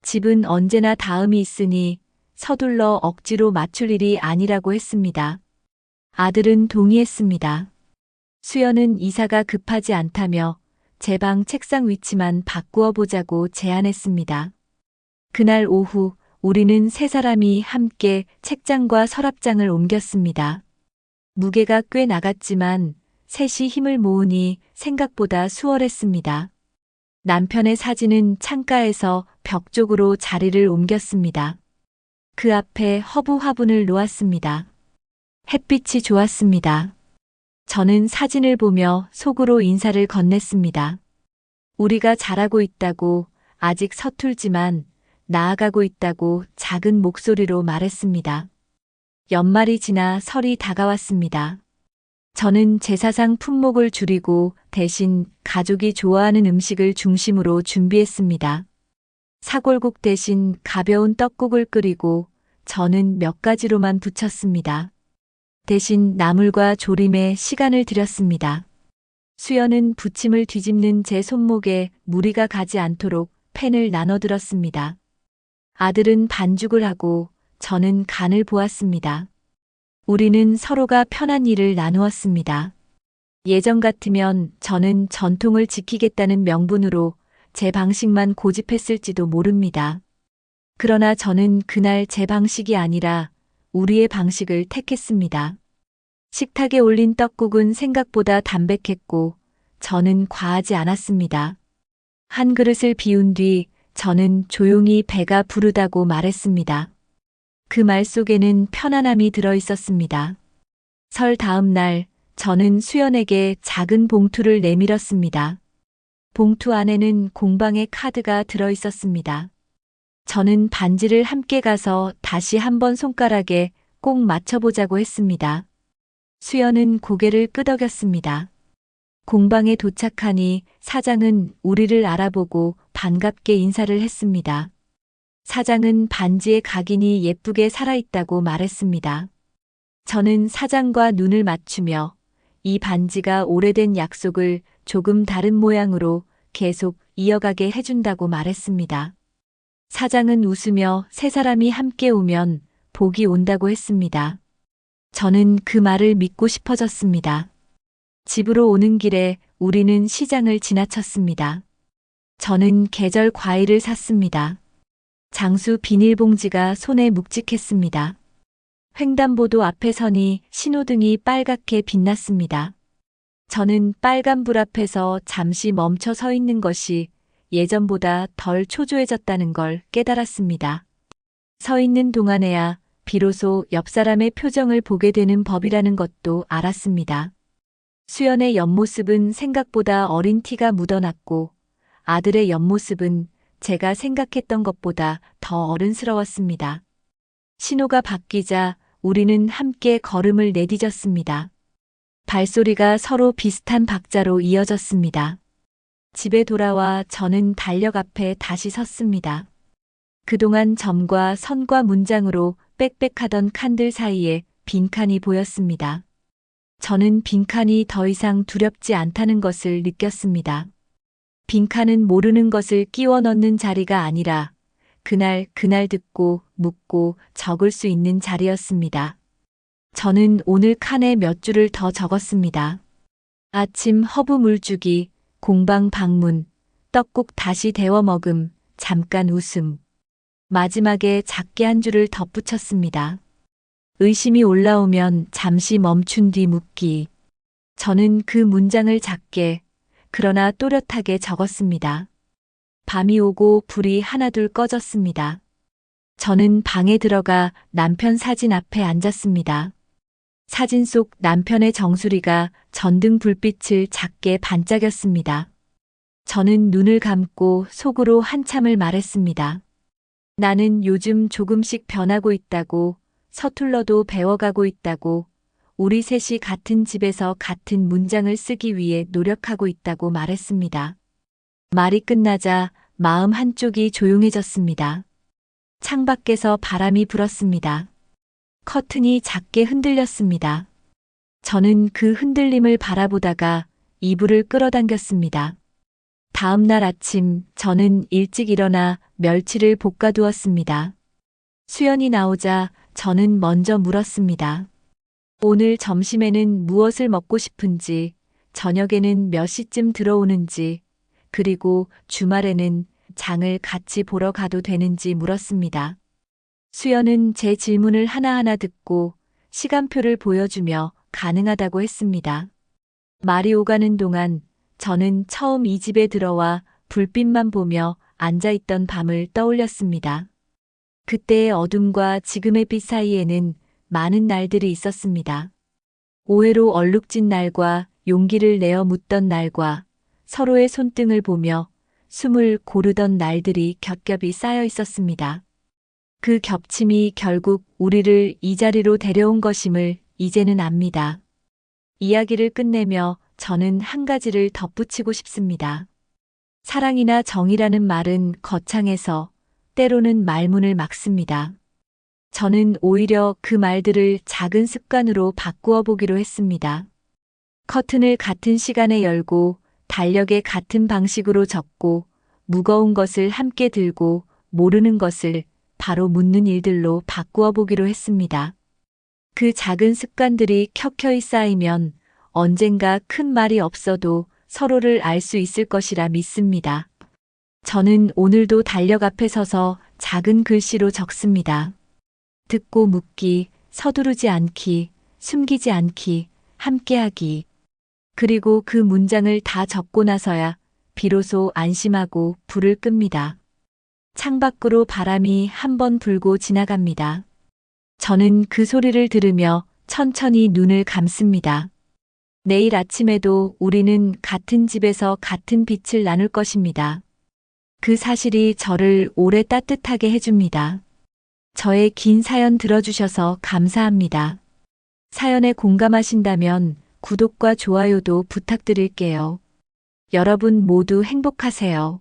집은 언제나 다음이 있으니 서둘러 억지로 맞출 일이 아니라고 했습니다. 아들은 동의했습니다. 수연은 이사가 급하지 않다며 제 방 책상 위치만 바꾸어 보자고 제안했습니다. 그날 오후 우리는 세 사람이 함께 책장과 서랍장을 옮겼습니다. 무게가 꽤 나갔지만 셋이 힘을 모으니 생각보다 수월했습니다. 남편의 사진은 창가에서 벽 쪽으로 자리를 옮겼습니다. 그 앞에 허브 화분을 놓았습니다. 햇빛이 좋았습니다. 저는 사진을 보며 속으로 인사를 건넸습니다. 우리가 잘하고 있다고, 아직 서툴지만 나아가고 있다고 작은 목소리로 말했습니다. 연말이 지나 설이 다가왔습니다. 저는 제사상 품목을 줄이고 대신 가족이 좋아하는 음식을 중심으로 준비했습니다. 사골국 대신 가벼운 떡국을 끓이고 저는 몇 가지로만 부쳤습니다. 대신 나물과 조림에 시간을 들였습니다. 수연은 부침을 뒤집는 제 손목에 무리가 가지 않도록 펜을 나눠들었습니다. 아들은 반죽을 하고 저는 간을 보았습니다. 우리는 서로가 편한 일을 나누었습니다. 예전 같으면 저는 전통을 지키겠다는 명분으로 제 방식만 고집했을지도 모릅니다. 그러나 저는 그날 제 방식이 아니라 우리의 방식을 택했습니다. 식탁에 올린 떡국은 생각보다 담백했고 저는 과하지 않았습니다. 한 그릇을 비운 뒤 저는 조용히 배가 부르다고 말했습니다. 그 말 속에는 편안함이 들어 있었습니다. 설 다음 날 저는 수연에게 작은 봉투를 내밀었습니다. 봉투 안에는 공방의 카드가 들어 있었습니다. 저는 반지를 함께 가서 다시 한번 손가락에 꼭 맞춰보자고 했습니다. 수연은 고개를 끄덕였습니다. 공방에 도착하니 사장은 우리를 알아보고 반갑게 인사를 했습니다. 사장은 반지의 각인이 예쁘게 살아있다고 말했습니다. 저는 사장과 눈을 맞추며 이 반지가 오래된 약속을 조금 다른 모양으로 계속 이어가게 해준다고 말했습니다. 사장은 웃으며 세 사람이 함께 오면 복이 온다고 했습니다. 저는 그 말을 믿고 싶어졌습니다. 집으로 오는 길에 우리는 시장을 지나쳤습니다. 저는 계절 과일을 샀습니다. 장수 비닐봉지가 손에 묵직했습니다. 횡단보도 앞에 서니 신호등이 빨갛게 빛났습니다. 저는 빨간 불 앞에서 잠시 멈춰 서 있는 것이 예전보다 덜 초조해졌다는 걸 깨달았습니다. 서 있는 동안에야 비로소 옆 사람의 표정을 보게 되는 법이라는 것도 알았습니다. 수연의 옆모습은 생각보다 어린 티가 묻어났고 아들의 옆모습은 제가 생각했던 것보다 더 어른스러웠습니다. 신호가 바뀌자 우리는 함께 걸음을 내디뎠습니다. 발소리가 서로 비슷한 박자로 이어졌습니다. 집에 돌아와 저는 달력 앞에 다시 섰습니다. 그동안 점과 선과 문장으로 빽빽하던 칸들 사이에 빈칸이 보였습니다. 저는 빈칸이 더 이상 두렵지 않다는 것을 느꼈습니다. 빈칸은 모르는 것을 끼워 넣는 자리가 아니라 그날 듣고 묻고 적을 수 있는 자리였습니다. 저는 오늘 칸에 몇 줄을 더 적었습니다. 아침 허브 물주기, 공방 방문, 떡국 다시 데워 먹음, 잠깐 웃음. 마지막에 작게 한 줄을 덧붙였습니다. 의심이 올라오면 잠시 멈춘 뒤 묻기. 저는 그 문장을 작게, 그러나 또렷하게 적었습니다. 밤이 오고 불이 하나둘 꺼졌습니다. 저는 방에 들어가 남편 사진 앞에 앉았습니다. 사진 속 남편의 정수리가 전등 불빛을 작게 반짝였습니다. 저는 눈을 감고 속으로 한참을 말했습니다. 나는 요즘 조금씩 변하고 있다고, 서툴러도 배워가고 있다고, 우리 셋이 같은 집에서 같은 문장을 쓰기 위해 노력하고 있다고 말했습니다. 말이 끝나자 마음 한쪽이 조용해졌습니다. 창밖에서 바람이 불었습니다. 커튼이 작게 흔들렸습니다. 저는 그 흔들림을 바라보다가 이불을 끌어당겼습니다. 다음 날 아침 저는 일찍 일어나 멸치를 볶아두었습니다. 수연이 나오자 저는 먼저 물었습니다. 오늘 점심에는 무엇을 먹고 싶은지, 저녁에는 몇 시쯤 들어오는지, 그리고 주말에는 장을 같이 보러 가도 되는지 물었습니다. 수연은 제 질문을 하나하나 듣고 시간표를 보여주며 가능하다고 했습니다. 말이 오가는 동안 저는 처음 이 집에 들어와 불빛만 보며 앉아있던 밤을 떠올렸습니다. 그때의 어둠과 지금의 빛 사이에는 많은 날들이 있었습니다. 오해로 얼룩진 날과 용기를 내어 묻던 날과 서로의 손등을 보며 숨을 고르던 날들이 겹겹이 쌓여 있었습니다. 그 겹침이 결국 우리를 이 자리로 데려온 것임을 이제는 압니다. 이야기를 끝내며 저는 한 가지를 덧붙이고 싶습니다. 사랑이나 정이라는 말은 거창해서 때로는 말문을 막습니다. 저는 오히려 그 말들을 작은 습관으로 바꾸어 보기로 했습니다. 커튼을 같은 시간에 열고 달력에 같은 방식으로 적고 무거운 것을 함께 들고 모르는 것을 바로 묻는 일들로 바꾸어 보기로 했습니다. 그 작은 습관들이 켜켜이 쌓이면 언젠가 큰 말이 없어도 서로를 알 수 있을 것이라 믿습니다. 저는 오늘도 달력 앞에 서서 작은 글씨로 적습니다. 듣고 묻기, 서두르지 않기, 숨기지 않기, 함께하기. 그리고 그 문장을 다 적고 나서야 비로소 안심하고 불을 끕니다. 창밖으로 바람이 한 번 불고 지나갑니다. 저는 그 소리를 들으며 천천히 눈을 감습니다. 내일 아침에도 우리는 같은 집에서 같은 빛을 나눌 것입니다. 그 사실이 저를 오래 따뜻하게 해줍니다. 저의 긴 사연 들어주셔서 감사합니다. 사연에 공감하신다면 구독과 좋아요도 부탁드릴게요. 여러분 모두 행복하세요.